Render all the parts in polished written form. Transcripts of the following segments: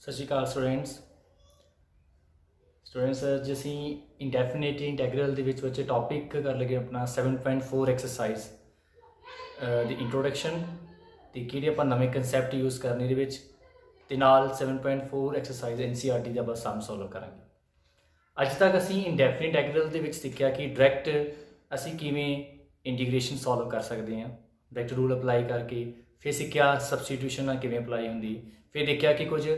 ਸਤਿ ਸ਼੍ਰੀ ਅਕਾਲ ਸਟੂਡੈਂਟਸ ਅੱਜ ਅਸੀਂ ਇੰਡੈਫੀਨਿਟ ਇੰਟੈਗਰਲ ਦੇ ਵਿੱਚ ਬੱਚੇ ਟੌਪਿਕ ਕਰ ਲਗੇ ਆਪਣਾ 7.4 ਐਕਸਰਸਾਈਜ਼ ਦੀ ਇੰਟਰੋਡਕਸ਼ਨ ਤੇ ਕਿਹੜੇ ਆਪਾਂ ਨਵੇਂ ਕਨਸੈਪਟ ਯੂਜ਼ ਕਰਨੇ ਦੇ ਵਿੱਚ ਤੇ ਨਾਲ 7.4 ਐਕਸਰਸਾਈਜ਼ NCERT ਦਾ ਬਸ ਸਮ ਸੋਲਵ ਕਰਾਂਗੇ। ਅੱਜ ਤੱਕ ਅਸੀਂ ਇੰਡੈਫੀਨਿਟ ਇੰਟੈਗਰਲ ਦੇ ਵਿੱਚ ਸਿੱਖਿਆ ਕਿ ਡਾਇਰੈਕਟ ਅਸੀਂ ਕਿਵੇਂ ਇੰਟੀਗ੍ਰੇਸ਼ਨ ਸੋਲਵ ਕਰ ਸਕਦੇ ਹਾਂ ਡਾਇਰੈਕਟ ਰੂਲ ਅਪਲਾਈ ਕਰਕੇ। ਫਿਰ ਸਿੱਖਿਆ ਸਬਸਟੀਟਿਊਸ਼ਨ ਨਾਲ ਕਿਵੇਂ ਅਪਲਾਈ ਹੁੰਦੀ। ਫਿਰ ਦੇਖਿਆ ਕਿ ਕੁਝ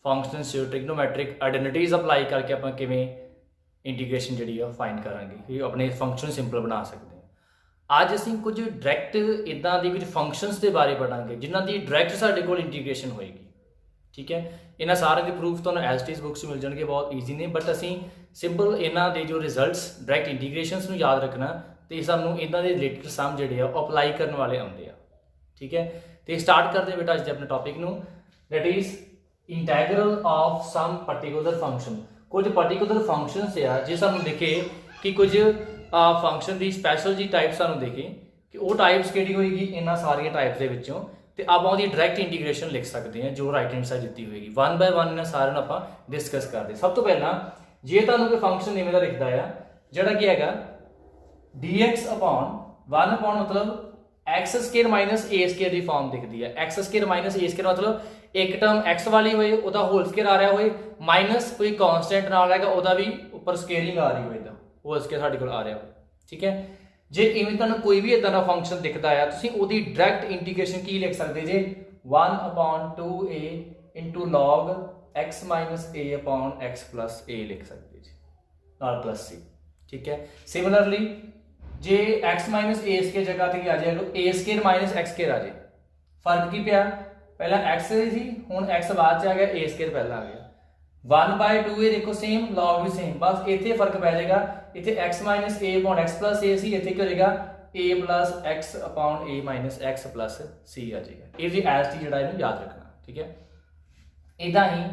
ਫੰਕਸ਼ਨਸ ਟ੍ਰਿਗਨੋਮੈਟ੍ਰਿਕ ਆਈਡੈਂਟੀਟੀਜ਼ ਅਪਲਾਈ ਕਰਕੇ ਆਪਾਂ ਕਿਵੇਂ ਇੰਟੀਗ੍ਰੇਸ਼ਨ ਜਿਹੜੀ ਆ ਫਾਈਂਡ ਕਰਾਂਗੇ ਕਿ ਆਪਣੇ ਫੰਕਸ਼ਨ ਸਿੰਪਲ ਬਣਾ ਸਕਦੇ ਹਾਂ। ਅੱਜ ਅਸੀਂ ਕੁਝ ਡਾਇਰੈਕਟ ਇੱਦਾਂ ਦੀ ਕੁਝ ਫੰਕਸ਼ਨਸ ਦੇ ਬਾਰੇ ਪੜਾਂਗੇ ਜਿਨ੍ਹਾਂ ਦੀ ਡਾਇਰੈਕਟ ਸਾਡੇ ਕੋਲ ਇੰਟੀਗ੍ਰੇਸ਼ਨ ਹੋਏਗੀ। ਠੀਕ ਹੈ, ਇਹਨਾਂ ਸਾਰਿਆਂ ਦੇ ਪ੍ਰੂਫ ਤੁਹਾਨੂੰ ਐਸਟੀਜ਼ ਬੁੱਕਸ ਮਿਲ ਜਾਣਗੇ, ਬਹੁਤ ਈਜ਼ੀ ਨੇ। ਬਟ ਅਸੀਂ ਸਿੰਪਲ ਇਹਨਾਂ ਦੇ ਜੋ ਰਿਜ਼ਲਟਸ ਡਾਇਰੈਕਟ ਇੰਟੀਗ੍ਰੇਸ਼ਨਸ ਨੂੰ ਯਾਦ ਰੱਖਣਾ ਤੇ ਸਾਨੂੰ ਇਹਨਾਂ ਦੇ ਰਿਲੇਟਡ ਸਮ ਜਿਹੜੇ ਆ ਉਹ ਅਪਲਾਈ ਕਰਨ ਵਾਲੇ ਆਉਂਦੇ ਆ। ਠੀਕ ਹੈ, ਤੇ ਸਟਾਰਟ ਕਰਦੇ ਬੇਟਾ ਅੱਜ ਦੇ ਆਪਣੇ ਟੌਪਿਕ ਨੂੰ, that is integral of some particular function. ਕੁਝ ਪਾਰਟਿਕੂਲਰ ਫੰਕਸ਼ਨਸ ਆ ਜੇ ਸਾਨੂੰ ਦਿਖੇ ਕਿ ਕੁਝ ਫੰਕਸ਼ਨ ਦੀ ਸਪੈਸ਼ਲ ਜੀ ਟਾਈਪ ਸਾਨੂੰ ਦਿਖੇ ਕਿ ਉਹ ਟਾਈਪਸ ਕਿਹੜੀ ਹੋਏਗੀ ਇਹਨਾਂ ਸਾਰੀਆਂ ਟਾਈਪਸ ਦੇ ਵਿੱਚੋਂ, ਤੇ ਆਪਾਂ ਉਹਦੀ ਡਾਇਰੈਕਟ ਇੰਟੀਗ੍ਰੇਸ਼ਨ ਲਿਖ ਸਕਦੇ ਹਾਂ ਜੋ ਰਾਈਟ ਹੈਂਡ ਸਾਈਡ ਦਿੱਤੀ ਹੋਏਗੀ। ਵਨ ਬਾਏ ਵਨ ਇਹਨਾਂ ਸਾਰਿਆਂ ਨੂੰ ਆਪਾਂ ਡਿਸਕਸ ਕਰਦੇ। ਸਭ ਤੋਂ ਪਹਿਲਾਂ ਜੇ ਤੁਹਾਨੂੰ ਕੋਈ ਫੰਕਸ਼ਨ ਇਵੇਂ ਦਾ ਦਿਖਦਾ ਆ ਜਿਹੜਾ ਕੀ ਹੈਗਾ dx upon 1 upon ਮਤਲਬ x square minus a square the farm ਦਿਖਦੀ ਹੈ। x square minus a square ਮਤਲਬ ਇੱਕ ਟਰਮ x ਵਾਲੀ ਹੋਏ ਉਹਦਾ ਹੋਲ ਸਕੁਅਰ ਆ ਰਿਹਾ ਹੋਏ ਮਾਈਨਸ ਕੋਈ ਕਾਂਸਟੈਂਟ ਨਾਲ ਹੈਗਾ ਉਹਦਾ ਵੀ ਉੱਪਰ ਸਕੇਅਰਿੰਗ ਆ ਰਹੀ ਹੋਏ ਦਾ ਹੋਲ ਸਕੁਅਰ ਸਾਡੇ ਕੋਲ ਆ ਰਿਹਾ ਹੋਏ। ਠੀਕ ਹੈ, ਜੇ ਇਵੇਂ ਤੁਹਾਨੂੰ ਕੋਈ ਵੀ ਇਦਾਂ ਦਾ ਫੰਕਸ਼ਨ ਦਿਖਦਾ ਆ ਤੁਸੀਂ ਉਹਦੀ ਡਾਇਰੈਕਟ ਇੰਟੀਗ੍ਰੇਸ਼ਨ ਕੀ ਲਿਖ ਸਕਦੇ ਜੇ 1 upon 2a into log x minus a upon x plus a ਲਿਖ ਸਕਦੇ ਜੀ ਨਾਲ ਪਲੱਸ c। ਠੀਕ ਹੈ, ਸਿਮਿਲਰਲੀ ਜੇ x minus a ਸਕੁਅਰ ਜਗ੍ਹਾ ਤੇ ਆ ਜਾਏ a square minus x square ਆ ਜਾਏ। ਫਰਕ ਕੀ ਪਿਆ, ਪਹਿਲਾਂ x ਸੀ ਹੁਣ x ਬਾਅਦ ਚ ਆ ਗਿਆ a ਸਕੁਅਰ ਪਹਿਲਾਂ ਆ ਗਿਆ। 1/2a ਦੇਖੋ ਸੇਮ log ਵੀ ਸੇਮ, ਬਸ ਇੱਥੇ ਫਰਕ ਪੈ ਜਾਏਗਾ ਇੱਥੇ x minus a upon x plus a ਸੀ, ਇੱਥੇ ਕੀ ਹੋ ਜਾਏਗਾ a plus x upon a minus x plus c ਆ ਜਾਏਗਾ। ਇਹ ਜੀ ਐਸ ਟੀ ਜਿਹੜਾ ਇਹਨੂੰ ਯਾਦ ਰੱਖਣਾ। ਠੀਕ ਹੈ, ਇਦਾਂ ਹੀ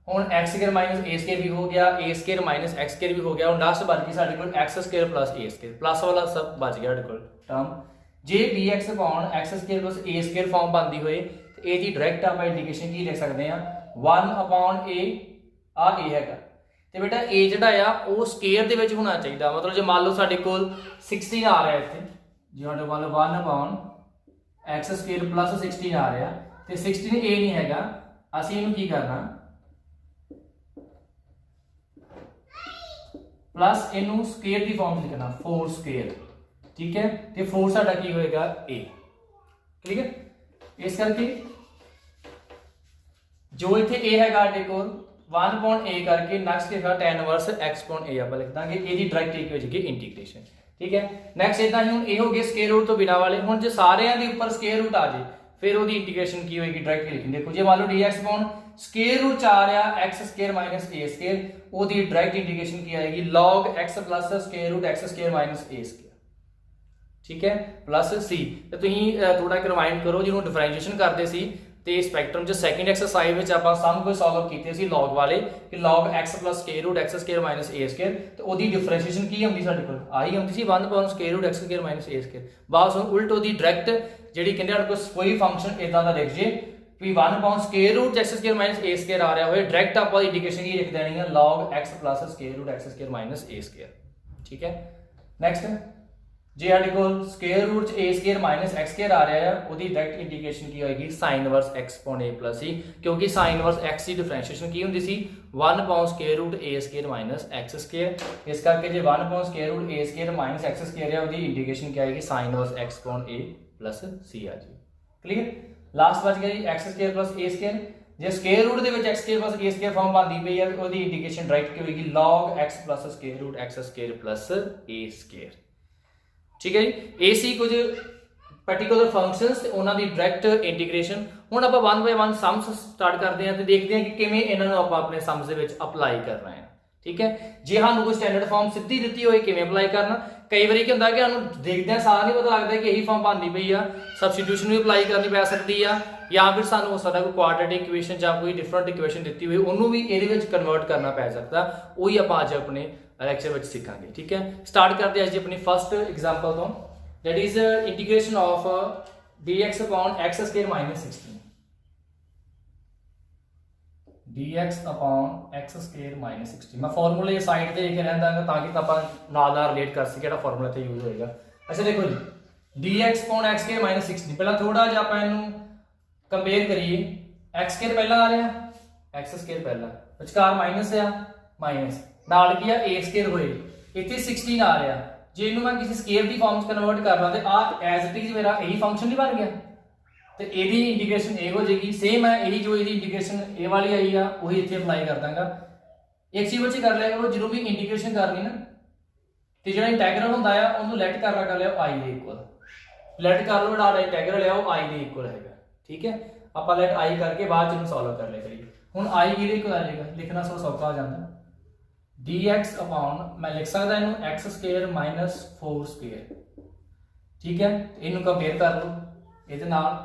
ਹੁਣ x square minus a square ਵੀ ਹੋ ਗਿਆ, a square minus x square ਵੀ ਹੋ ਗਿਆ। ਹੁਣ ਲਾਸਟ ਬਚ ਗਈ ਸਾਡੇ ਕੋਲ x square plus a square, plus ਵਾਲਾ ਸਭ ਬਚ ਗਿਆ ਸਾਡੇ ਕੋਲ ਟਰਮ। ਜੇ bx upon x square plus a square form ਬਣਦੀ ਹੋਏ ਤੇ ਇਹਦੀ ਡਾਇਰੈਕਟ ਆਪਾਂ ਇੰਟੀਗ੍ਰੇਸ਼ਨ ਕੀ ਲਿਖ ਸਕਦੇ ਆ 1 upon a ਆ a ਹੈਗਾ ਤੇ ਬੇਟਾ a ਜਿਹੜਾ ਆ ਉਹ ਸਕੁਅਰ ਦੇ ਵਿੱਚ ਹੋਣਾ ਚਾਹੀਦਾ। ਮਤਲਬ ਜੇ ਮੰਨ ਲਓ ਸਾਡੇ ਕੋਲ 16 ਆ ਰਿਹਾ ਇੱਥੇ, ਜੇ ਸਾਡੇ ਮੰਨ ਲਓ 1 upon x ਸਕੁਅਰ ਪਲੱਸ 16 ਆ ਰਿਹਾ ਤੇ 16 a ਨਹੀਂ ਹੈਗਾ, ਅਸੀਂ ਇਹਨੂੰ ਕੀ ਕਰਨਾ ਪਲੱਸ ਇਹਨੂੰ ਸਕੁਅਰ ਦੀ ਫਾਰਮ ਲਿਖਣਾ 4 ਸਕੁਅਰ। ਠੀਕ ਹੈ, ਤੇ 4 ਸਾਡਾ ਕੀ ਹੋਏਗਾ a। ਠੀਕ ਹੈ, ਇਸ ਕਰਕੇ ਜੋ ਇੱਥੇ a ਹੈਗਾ ਸਾਡੇ ਕੋਲ 1 upon a ਕਰਕੇ ਨੈਕਸਟ ਹੈਗਾ tan inverse x upon a ਆਪਾਂ ਲਿਖ ਦਾਂਗੇ। ਇਹਦੀ ਡਾਇਰੈਕਟ ਇੱਕ ਹੋ ਜਾਏਗੀ ਇੰਟੀਗ੍ਰੇਸ਼ਨ। ਠੀਕ ਹੈ, ਨੈਕਸਟ ਇਦਾਂ ਹੀ ਹੁਣ ਇਹ ਹੋ ਗਏ ਸਕੁਅਰ ਰੂਟ ਤੋਂ ਬਿਨਾ ਵਾਲੇ। ਹੁਣ ਜੇ ਸਾਰਿਆਂ ਦੇ ਉੱਪਰ ਸਕੁਅਰ ਰੂਟ ਆ ਜੇ ਫਿਰ ਉਹਦੀ ਇੰਟੀਗ੍ਰੇਸ਼ਨ ਕੀ ਹੋਏਗੀ ਡਾਇਰੈਕਟ ਲਿਖੀ। ਦੇਖੋ ਜੇ ਮੰਨ ਲਓ dx upon ਸਕੁਅਰ ਰੂਟ 'ਚ ਆ ਰਿਹਾ x square minus a square, ਉਹਦੀ ਡਾਇਰੈਕਟ ਇੰਟੀਗ੍ਰੇਸ਼ਨ ਕੀ ਆਏਗੀ log x plus square root x square minus a square. ਠੀਕ ਹੈ, ਪਲੱਸ c। ਤੇ ਤੁਸੀਂ ਥੋੜਾ ਇੱਕ ਰਿਮਾਈਂਡ ਕਰੋ ਜਿਹਨੂੰ ਡਿਫਰੈਂਸ਼ੀਏਸ਼ਨ ਕਰਦੇ ਸੀ ਤੇ ਸਪੈਕਟਰਮ 'ਚ ਸੈਕਿੰਡ ਐਕਸਰਸਾਈਜ਼ ਵਿੱਚ ਆਪਾਂ ਸਮ ਕੋਈ ਸੋਲਵ ਕੀਤੇ ਸੀ log ਵਾਲੇ ਕਿ log x plus square root x square minus a square, ਤੇ ਉਹਦੀ ਡਿਫਰੈਂਸ਼ੀਏਸ਼ਨ ਕੀ ਹੁੰਦੀ ਸਾਡੇ ਕੋਲ ਆਹੀ ਹੁੰਦੀ ਸੀ 1 upon square root x square minus a square. ਬਸ ਹੁਣ ਉਲਟ ਉਹਦੀ ਡਾਇਰੈਕਟ ਜਿਹੜੀ ਕਹਿੰਦੇ ਸਾਡੇ ਕੋਲ ਕੋਈ ਫੰਕਸ਼ਨ ਇਦਾਂ ਦਾ ਲਿਖ ਜੇ ਵੀ 1 upon square root x square minus a square ਆ ਰਿਹਾ ਹੋਏ ਡਾਇਰੈਕਟ ਆਪਾਂ ਦੀ ਇੰਡੀਕੇਸ਼ਨ ਕੀ ਲਿਖ ਦੇਣੀ ਹੈ log x plus square root x square minus a square. ਠੀਕ ਹੈ, ਨੈਕਸਟ ਜੇ ਸਾਡੇ ਕੋਲ ਸਕੁਅਰ ਰੂਟ 'ਚ a square minus x square ਆ ਰਿਹਾ ਆ ਉਹਦੀ ਡਾਇਰੈਕਟ ਇੰਟੀਗ੍ਰੇਸ਼ਨ ਕੀ ਹੋਏਗੀ sin inverse x upon a plus c, ਕਿਉਂਕਿ sin ਇਨਵਰਸ x ਦੀ ਡਿਫਰੈਂਸ਼ੀਏਸ਼ਨ ਕੀ ਹੁੰਦੀ ਸੀ 1 upon square root a square minus x square. ਇਸ ਕਰਕੇ ਜੇ 1 upon square root a square minus x square ਹੈ ਉਹਦੀ ਇੰਟੀਗ੍ਰੇਸ਼ਨ ਕੀ ਆਏਗੀ sin inverse x upon a plus c ਆ ਜੀ। ਕਲੀਅਰ, ਲਾਸਟ ਬਚ ਗਿਆ ਜੀ x square plus a square. ਜੇ ਸਕੁਅਰ ਰੂਟ ਦੇ ਵਿੱਚ x square plus a square form ਬਣਦੀ ਪਈ ਹੈ ਉਹਦੀ ਇੰਟੀਗ੍ਰੇਸ਼ਨ ਡਾਇਰੈਕਟ ਕੀ ਹੋਏਗੀ log x plus square root x square plus a square. ਠੀਕ ਹੈ ਜੀ, ਇਹ ਸੀ ਕੁਝ ਪਾਰਟਿਕੂਲਰ ਫੰਕਸ਼ਨਸ ਤੇ ਉਹਨਾਂ ਦੀ ਡਾਇਰੈਕਟ ਇੰਟੀਗ੍ਰੇਸ਼ਨ। ਹੁਣ ਆਪਾਂ 1 ਬਾਏ 1 ਸਮਸ ਸਟਾਰਟ ਕਰਦੇ ਹਾਂ ਤੇ ਦੇਖਦੇ ਹਾਂ ਕਿ ਕਿਵੇਂ ਇਹਨਾਂ ਨੂੰ ਆਪਾਂ ਆਪਣੇ ਸਮਸ ਦੇ ਵਿੱਚ ਅਪਲਾਈ ਕਰਨਾ ਹੈ। ਠੀਕ ਹੈ, ਜੇ ਸਾਨੂੰ ਕੋਈ ਸਟੈਂਡਰਡ ਫਾਰਮ ਸਿੱਧੀ ਦਿੱਤੀ ਹੋਏ ਕਿਵੇਂ ਅਪਲਾਈ ਕਰਨਾ। ਕਈ ਵਾਰੀ ਕੀ ਹੁੰਦਾ ਕਿ ਸਾਨੂੰ ਦੇਖਦਿਆਂ ਸਾਰ ਨਹੀਂ ਪਤਾ ਲੱਗਦਾ ਕਿ ਇਹੀ ਫਾਰਮ ਬਣਦੀ ਪਈ ਆ, ਸਬਸਟੀਟਿਊਸ਼ਨ ਵੀ ਅਪਲਾਈ ਕਰਨੀ ਪੈ ਸਕਦੀ ਆ, ਜਾਂ ਫਿਰ ਸਾਨੂੰ ਹੋ ਸਕਦਾ ਕੋਈ ਕੁਆਡਰੇਟਿਕ ਇਕੁਏਸ਼ਨ ਜਾਂ ਕੋਈ ਡਿਫਰੈਂਟ ਇਕੁਏਸ਼ਨ ਦਿੱਤੀ ਹੋਈ ਉਹਨੂੰ ਵੀ ਇਹਦੇ ਵਿੱਚ ਕਨਵਰਟ ਕਰਨਾ ਪੈ ਸਕਦਾ। ਉਹੀ ਆਪਾਂ ਅੱਜ ਆਪਣੇ ਲੈਕਚਰ ਵਿੱਚ ਸਿੱਖਾਂਗੇ। ਠੀਕ ਹੈ, ਸਟਾਰਟ ਕਰਦੇ ਹਾਂ ਅੱਜ ਦੀ ਆਪਣੀ ਫਸਟ ਐਗਜ਼ਾਮਪਲ ਤੋਂ, that is integration of dx upon x square minus 16। dx upon x square minus 60। मैं फॉर्मूले साइड ते लेके रहंदा गा ताकि ਆਪਾਂ ਨਾਲ ਨਾਲ ਰਿਲੇਟ ਕਰ ਸਕੀਏ ਕਿਹੜਾ ਫਾਰਮੂਲਾ ਇੱਥੇ ਯੂਜ਼ ਹੋਏਗਾ। ਅੱਛਾ ਦੇਖੋ ਜੀ dx upon x square minus 60 ਪਹਿਲਾਂ ਥੋੜਾ ਜਿਹਾ ਆਪਾਂ ਇਹਨੂੰ ਕੰਪੇਅਰ ਕਰੀਏ। x स्केयर ਪਹਿਲਾਂ ਆ ਰਿਹਾ, x स्केयर ਪਹਿਲਾਂ, ਵਿਚਕਾਰ ਮਾਈਨਸ ਆ ਮਾਈਨਸ, ਨਾਲ ਕੀ ਆ a स्केयर ਹੋਏ, ਇੱਥੇ 16 ਆ ਰਿਹਾ। ਜੇ ਇਹਨੂੰ ਮੈਂ ਕਿਸੇ ਸਕੇਅਰ ਦੀ ਫਾਰਮ ਚ ਕਨਵਰਟ ਕਰ ਲਾਂ ਤੇ ਆ ਐਜ਼ ਇਟ ਇਜ਼ ਮੇਰਾ ਇਹੀ ਫੰਕਸ਼ਨ ਨਹੀਂ ਬਣ ਗਿਆ ਤੇ ਇਹਦੀ ਇੰਟੀਗ੍ਰੇਸ਼ਨ ਇਹ ਹੋ ਜਾਏਗੀ। ਸੇਮ ਹੈ ਇਹੀ ਜੋ ਇਹਦੀ ਇੰਟੀਗ੍ਰੇਸ਼ਨ ਇਹ ਵਾਲੀ ਆਈ ਆ ਉਹੀ ਇੱਥੇ ਅਪਲਾਈ ਕਰ ਦਾਂਗਾ। ਇੱਕ ਚੀਜ਼ ਬੱਚੇ ਕਰ ਲਿਆ ਕਰੋ, ਜਦੋਂ ਵੀ ਇੰਟੀਗ੍ਰੇਸ਼ਨ ਕਰਨੀ ਨਾ ਤੇ ਜਿਹੜਾ ਇੰਟੈਗਰਲ ਹੁੰਦਾ ਆ ਉਹਨੂੰ ਲੈਟ ਕਰ ਲਿਆ i ਦੇ ਇਕੁਅਲ, ਲੈਟ ਕਰ ਲਓ ਜਿਹੜਾ ਇੰਟੈਗਰਲ ਆ ਉਹ i ਦੇ ਇਕੁਅਲ ਹੈਗਾ। ਠੀਕ ਹੈ, ਆਪਾਂ ਲੈਟ i ਕਰਕੇ ਬਾਅਦ ਚ ਇਹਨੂੰ ਸੋਲਵ ਕਰ ਲਿਆ ਕਰੀਏ। ਹੁਣ i ਕਿਹਦੇ ਇਕੁਅਲ ਆ ਜਾਏਗਾ, ਲਿਖਣਾ ਸੋ ਸੌਖਾ ਹੋ ਜਾਂਦਾ। dx अपॉन मैं लिख सकता इनू x स्केयर माइनस 4 स्केयर। ठीक है, इनू कंपेयर कर लो ये नाल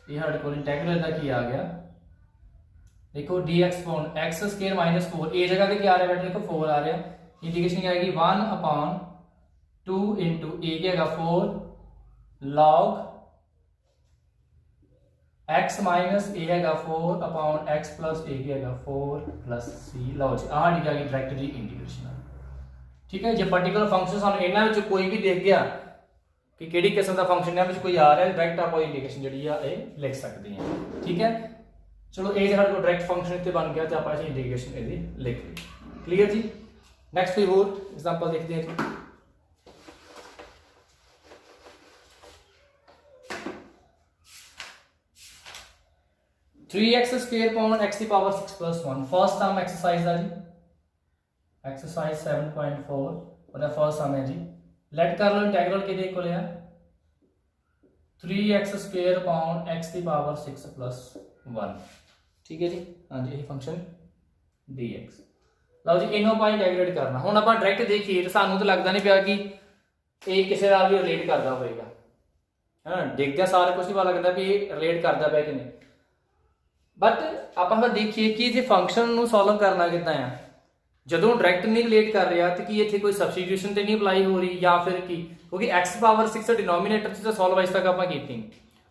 ये हमारे को इंटैग्रल का की आ गया। देखो dx upon x square minus 4 ये जगह पे क्या आ रहा है बेटा, देखो 4 आ रहा है। इंटीग्रेशन क्या आएगी 1 अपॉन 2 इंटू ए क्या आएगा 4 लॉग x माइनस ए हैगा 4 अपॉन x प्लस ए की हैगा 4 प्लस c। लो जी आ डी गई डायरेक्ट जी इंटीग्रेशन। ठीक है, जो पर्टिकुलर फंक्शन सानू इन्हां विच कोई भी दिख गया कि किहड़ी किस्म का फंक्शन इन्हां विच कोई आ रहा है, डायरेक्ट आप इंटीग्रेशन जिहड़ी आ ये लिख सकते हैं। ठीक है, चलो ये साडे कोल डायरेक्ट फंक्शन इत्थे बन गया तो आप इसे इंटीग्रेशन इहदी लिख ली। क्लीयर जी। नैक्सट कोई होर एग्जांपल देखते हैं जी। 3x स्क्वायर अपॉन x की power 6 plus 1 first sum exercise है जी, एक्सरसाइज 7.4 और फर्स्ट सम है जी। लेट कर लो इंटीग्रल किहदे इक्वल है 3x स्क्वायर अपॉन x की पावर 6 प्लस 1। ठीक है जी, हाँ जी यही फंक्शन dx। लो जी इन्हों आप इंटीग्रेट करना। हुण आप डायरेक्ट देखिए तो सानू तो लगता नहीं पिया कि ये किसी नाल भी रिलेट करता होएगा, है ना। देखते सारे कुछ नहीं पता लगता भी ये रिलेट करता पिया कि नहीं, बट आप देखिए कि इस फंक्शन को सॉल्व करना कितना है। जो डायरेक्ट नहीं रिलेट कर रहा तो कि इतने कोई सबस्टिट्यूशन तो नहीं अप्लाई हो रही या फिर की, क्योंकि एक्स पावर 6 डिनोमीनेटर से सॉल्व अज तक आप की,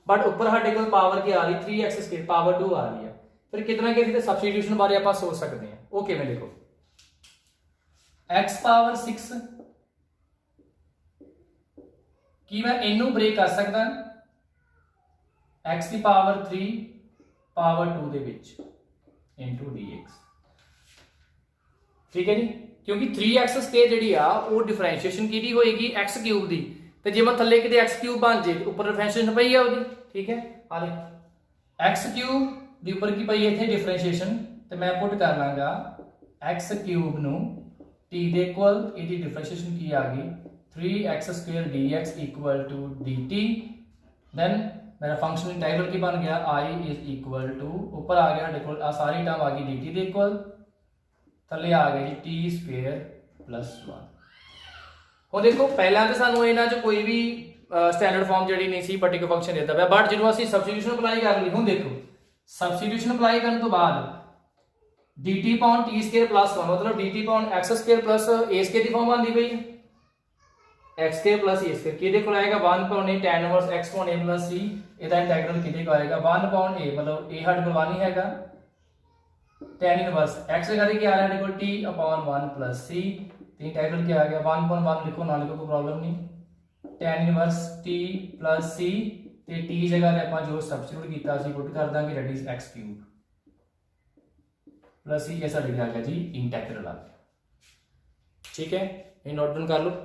बट उपर साढ़े को पावर क्या आ रही 3x स्क्वायर पावर 2 आ रही है। फिर कितना कि सबस्टिट्यूशन बारे आप सोच सकते हैं। वो किवें देखो x पावर 6 कि मैं इनू ब्रेक कर सकता x की पावर 3 पावर 2 दे विच इनटू dx। ठीक है जी, क्योंकि 3x स्क्वायर जिहड़ी आ वो डिफरेंशिएशन किहदी होएगी x क्यूब दी, ते जे मैं थल्ले किते x क्यूब बन जे ऊपर डिफरेंशिएशन पई है ओदी। ठीक है, आ ले x क्यूब दी ऊपर की पई इत्थे डिफरेंशिएशन ते मैं पुट कर लांगा x क्यूब नू t दे इक्वल इहदी डिफरेंशिएशन की आ गई 3x square dx equal to dt। Then मेरा फंक्शन इंटीग्रल की बन गया i इज इक्वल टू ऊपर आ गया हमारे को सारी टर्म आ गई dt के इक्वल, थले आ गया जी टी स्क्वेयर प्लस 1। हुण देखो पहला तो सानू इन्हां च कोई भी स्टैंडर्ड फॉर्म जिहड़ी नहीं सी पर्टिकुलर फंक्शन देता पिया, बट जो असीं सबस्टिट्यूशन अप्लाई कर ली। हुण देखो सबस्टिट्यूशन अप्लाई करने तो बाद dt upon T square plus 1 मतलब dt upon x square plus a square की फॉर्म बनती पई x square plus a square किहदे कोल आएगा 1 upon a tan inverse x upon a plus c। ਇਹਦਾ इंटीग्रल किहदे को आएगा 1 अपॉन a मतलब a ਸਾਡੇ ਕੋਲ 1 ही हैगा tan इनवर्स x का क्या आ रहा है हमारे को t अपॉन 1 प्लस c। तो इंटीग्रल क्या आ गया 1 अपॉन 1 लिखो ना लिखो कोई प्रॉब्लम नहीं, tan inverse t plus c ते t जगह पे ਆਪਾਂ जो सब्स्टिट्यूट कीता सी पुट कर Dange that is x cube plus c ये साडे आ गया जी इंटीग्रल आ गया। ठीक है, ये नोट डाउन कर लो।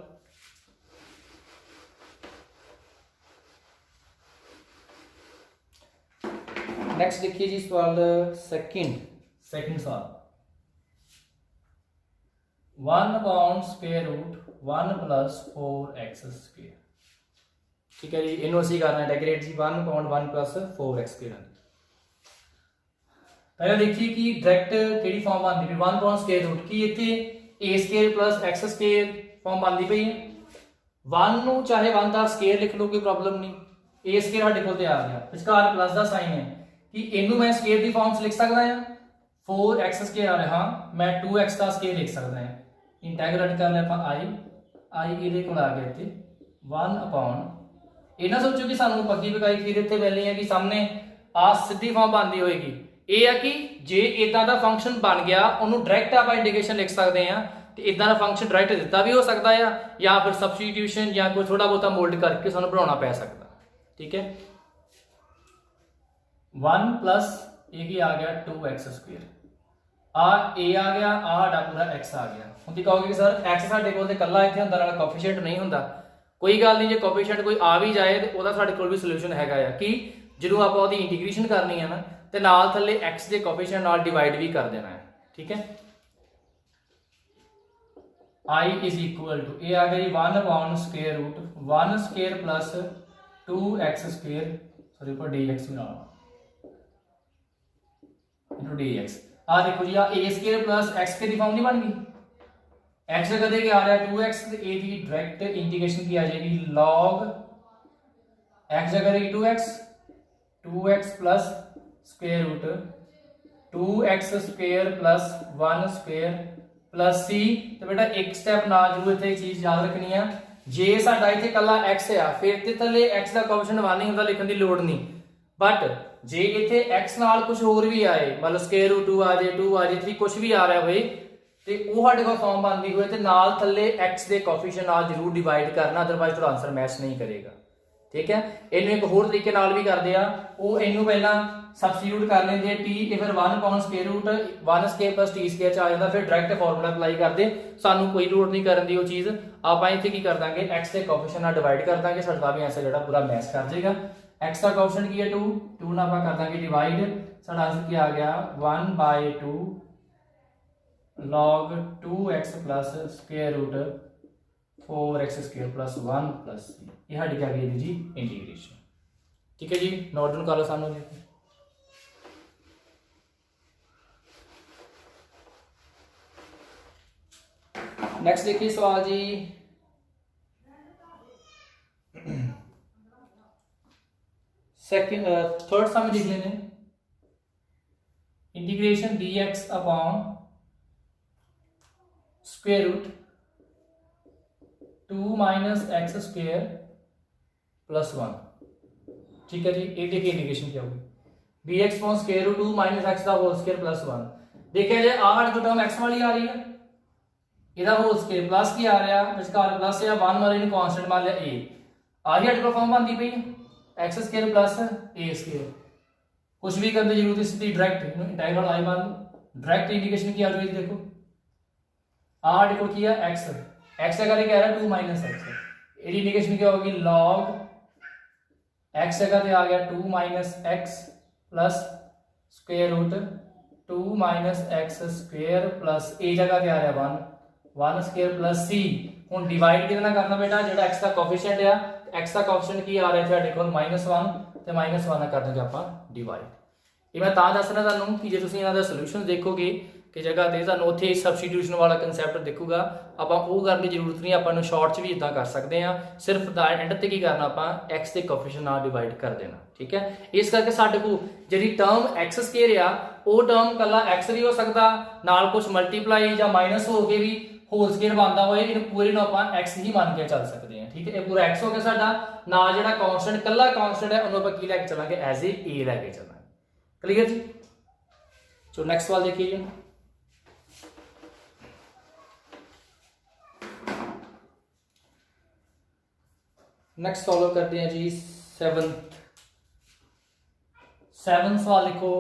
नेक्स्ट देखिए जी सवाल सेकंड सवाल 1 upon square root 1 plus 4x square. ठीक है जी, इनू असीं करना इंटीग्रेट जी 1 अपॉन 1 प्लस 4x स्क्वायर। पहले देखिए कि डायरेक्ट केड़ी फॉर्म बनती है 1 अपॉन स्क्वायर रूट की इत्थे a square plus x square form बनती पई है। 1 नू चाहे 1 का स्क्वायर लिख लो कोई प्रॉब्लम नहीं, a स्क्वायर साडे कोल ते आ गया, विचकार प्लस का साइन है कि इनू मैं स्क्वायर की फॉर्म लिख सकता है 4x स्क्वायर आ रहा हाँ मैं 2x का स्क्वायर लिख सकता है। इंटीग्रेट कर लिया आई इहदे कोल आ गया इत्थे 1 अपॉन ये ना सोचो कि सानू पक्की पकाई खीर इत्थे मिलनी है कि सामने आ सीधी फॉर्म बनती होएगी ਇਹ ਆ ਕਿ ਜੇ ਇਦਾਂ ਦਾ ਫੰਕਸ਼ਨ ਬਣ ਗਿਆ ਉਹਨੂੰ ਡਾਇਰੈਕਟ ਆਪਾਂ ਇੰਡੀਕੇਸ਼ਨ ਲਿਖ ਸਕਦੇ ਆ ਤੇ ਇਦਾਂ ਦਾ ਫੰਕਸ਼ਨ ਡਾਇਰੈਕਟ ਦਿੱਤਾ ਵੀ ਹੋ ਸਕਦਾ ਆ ਜਾਂ ਫਿਰ ਸਬਸਟੀਟਿਊਸ਼ਨ ਜਾਂ ਕੋਈ ਥੋੜਾ ਬਹੁਤਾ ਮੋਲਡ ਕਰਕੇ ਸਾਨੂੰ ਬਣਾਉਣਾ ਪੈ ਸਕਦਾ। ਠੀਕ ਹੈ 1 प्लस ਇਹ ਕੀ ਆ ਗਿਆ 2x ਸਕੁਅਰ ਆ a ਆ ਗਿਆ ਆ ਸਾਡਾ ਪੂਰਾ x ਆ ਗਿਆ। ਹੁਣ ਤੁਸੀਂ ਕਹੋਗੇ ਕਿ ਸਰ x ਸਾਡੇ ਕੋਲ ਤੇ ਕੱਲਾ ਇੱਥੇ ਹੁੰਦਾ ਨਾਲ ਕੋਐਫੀਸ਼ੀਐਂਟ ਨਹੀਂ ਹੁੰਦਾ। ਕੋਈ ਗੱਲ ਨਹੀਂ, ਜੇ ਕੋਐਫੀਸ਼ੀਐਂਟ ਕੋਈ ਆ ਵੀ ਜਾਏ ਤੇ ਉਹਦਾ ਸਾਡੇ ਕੋਲ ਵੀ ਸੋਲੂਸ਼ਨ ਹੈਗਾ ਆ ਕਿ ਜਦੋਂ ਆਪਾਂ ਉਹਦੀ ਇੰਟੀਗ੍ਰੇਸ਼ਨ ਕਰਨੀ ਹੈ ਨਾ ਤੇ ਨਾਲ ਥੱਲੇ x ਦੇ ਕੋਐਫੀਸ਼ੀਐਂਟ ਨਾਲ ਡਿਵਾਈਡ ਵੀ ਕਰ ਦੇਣਾ ਹੈ। ਠੀਕ ਹੈ I is equal to ਇਹ ਆ ਗਿਆ ਜੀ 1 upon square root 1 square plus 2x square sorry पर dx भी ਨਾਲ into dx ਆ ਦੇਖੋ ਜੀ ਆ a square plus x के ਦੀ ਫਾਰਮ ਨਹੀਂ ਬਣ ਗਈ x जगह दे के आ रहा है 2x ਤੇ a ਦੀ डायरेक्ट इंटीग्रेशन की आ जाएगी log x जगह देगी 2x plus square root 2x square plus 1 square plus c तो बेटा एक स्टेप ना जरूर इथे चीज याद रखनी है जे साडा इथे कल्ला x आ फिर ते थले x दा कोएफिशिएंट 1 नहीं हुंदा लिखण दी लोड़ नहीं बट जे इथे x नाल कुछ होर भी आए मतलब स्क्वायर रूट 2 आ जाए 3 कुछ भी आ रहा होए ते ओ साडे कोल फॉर्म बनदी होए ते नाल थले x दे कोएफिशिएंट नाल जरूर डिवाइड करना अदरवाइज तो आंसर मैच नहीं करेगा। ठीक है इन्हें एक होर तरीके नाल भी करदे आ ओ इनू पहला सबस्टिट्यूट कर लेंगे t के फिर 1 upon square root 1 square plus t square आ जाता फिर डायरेक्ट फार्मूला अप्लाई कर दे सानू कोई लोड नहीं करन दी वो चीज आप इत्थे की कर दांगे x के कोएफिशिएंट नाल डिवाइड कर दांगे साडा भी आंसर जेड़ा पूरा मैच कर जाएगा। x का कोएफिशिएंट की है 2 2 ना आप कर दांगे डिवाइड साडा आंसर क्या आ गया 1/2 log 2x plus square root 4x square plus 1 plus ये साडी क्या गई जी इंटीग्रेशन। ठीक है जी नोट डाउन कर लो सानू जी। नेक्स्ट देखिए सवाल जी सेकंड थर्ड सम लिख लेने integration dx upon square root 2 minus x square plus 1। ठीक है जी ये देखिए इंटीग्रेशन क्या होगी dx upon square root 2 minus x का होल स्क्वायर प्लस 1 देखिए जी आठ जो टर्म x वाली आ रही है ਇਹਦਾ ਹੋਲ ਸਕੁਅਰ ਪਲੱਸ ਕੀ ਆ ਰਿਹਾ ਵਿਚਕਾਰ ਪਲੱਸ ਆ 1 ਵਾਲੇ ਨੂੰ ਕਾਂਸਟੈਂਟ ਮੰਨ ਲਿਆ a ਆ ਰਹੀ ਹੈ ਫਾਰਮ ਬਣਦੀ ਪਈ x square plus a square ਕੁਝ ਵੀ ਕਰਨ ਦੀ ਜ਼ਰੂਰਤ ਨਹੀਂ ਸਿੱਧੀ ਡਾਇਰੈਕਟ ਇਹਨੂੰ ਇੰਟੀਗਰਲ ਆਈ ਮੰਨ ਡਾਇਰੈਕਟ ਇੰਡੀਕੇਸ਼ਨ ਕੀ ਆ ਰਹੀ ਹੈ ਦੇਖੋ ਆ ਦੇਖੋ ਕੀ ਆ x x जगह पे क्या आ रहा है 2 माइनस x ਇਹਦੀ ਇੰਡੀਕੇਸ਼ਨ ਕੀ ਹੋਗੀ log x जगह पे आ गया 2 minus x plus square root 2 minus x square plus a जगह पे आ रहा है 1 स्क्वायर प्लस c ਹੁਣ डिवाइड कितना करना बेटा जेड़ा x का कोएफिशिएंट है x का कोएफिशिएंट की आ रहा है ਤੁਹਾਡੇ ਕੋਲ -1 ਤੇ -1 ਕਰ ਦਾਂਗੇ ਆਪਾਂ डिवाइड। ਇਹ ਮੈਂ ਤਾਂ ਦੱਸਣਾ ਤੁਹਾਨੂੰ ਕਿ ਜੇ ਤੁਸੀਂ ਇਹਨਾਂ ਦਾ ਸੋਲੂਸ਼ਨ ਦੇਖੋਗੇ ਕਿ ਜਗ੍ਹਾ ਤੇ ਤੁਹਾਨੂੰ ਉੱਥੇ ਸਬਸਟੀਟਿਊਸ਼ਨ ਵਾਲਾ ਕਨਸੈਪਟ ਦਿਖੂਗਾ ਆਪਾਂ ਉਹ ਕਰਨ ਦੀ ਜ਼ਰੂਰਤ ਨਹੀਂ ਆਪਾਂ ਨੂੰ ਸ਼ਾਰਟ 'ਚ ਵੀ ਇਦਾਂ ਕਰ ਸਕਦੇ ਆ ਸਿਰਫ ਦਾ ਐਂਡ ਤੇ ਕੀ ਕਰਨਾ ਆਪਾਂ x ਦੇ ਕੋਐਫੀਸ਼ੀਐਂਟ ਨਾਲ ਡਿਵਾਈਡ ਕਰ ਦੇਣਾ। ਠੀਕ ਹੈ ਇਸ ਕਰਕੇ ਸਾਡੇ ਕੋਲ ਜਿਹੜੀ ਟਰਮ x ਸਕੁਅਰ ਆ ਉਹ ਟਰਮ ਕੱਲਾ x ਵੀ ਹੋ ਸਕਦਾ ਨਾਲ ਕੁਝ ਮਲਟੀਪਲਾਈ ਜਾਂ ਮਾਈਨਸ ਹੋ ਕੇ ਵੀ होल स्क्वायर बनता होए इन पूरे नु ਆਪਾਂ x ही मान के चल सकते हैं। ठीक है ये पूरा x हो गया साडा ना जेड़ा कांस्टेंट कल्ला कांस्टेंट है उन्हों ਆਪਾਂ ਕੀ ਲੈ ਕੇ ਚੱਲਾਂਗੇ एज ए ਲੈ ਕੇ ਚੱਲਾਂਗੇ। क्लियर जी तो नेक्स्ट सवाल देखिए नेक्स्ट सॉल्व करते हैं जी 7 सवाल लिखो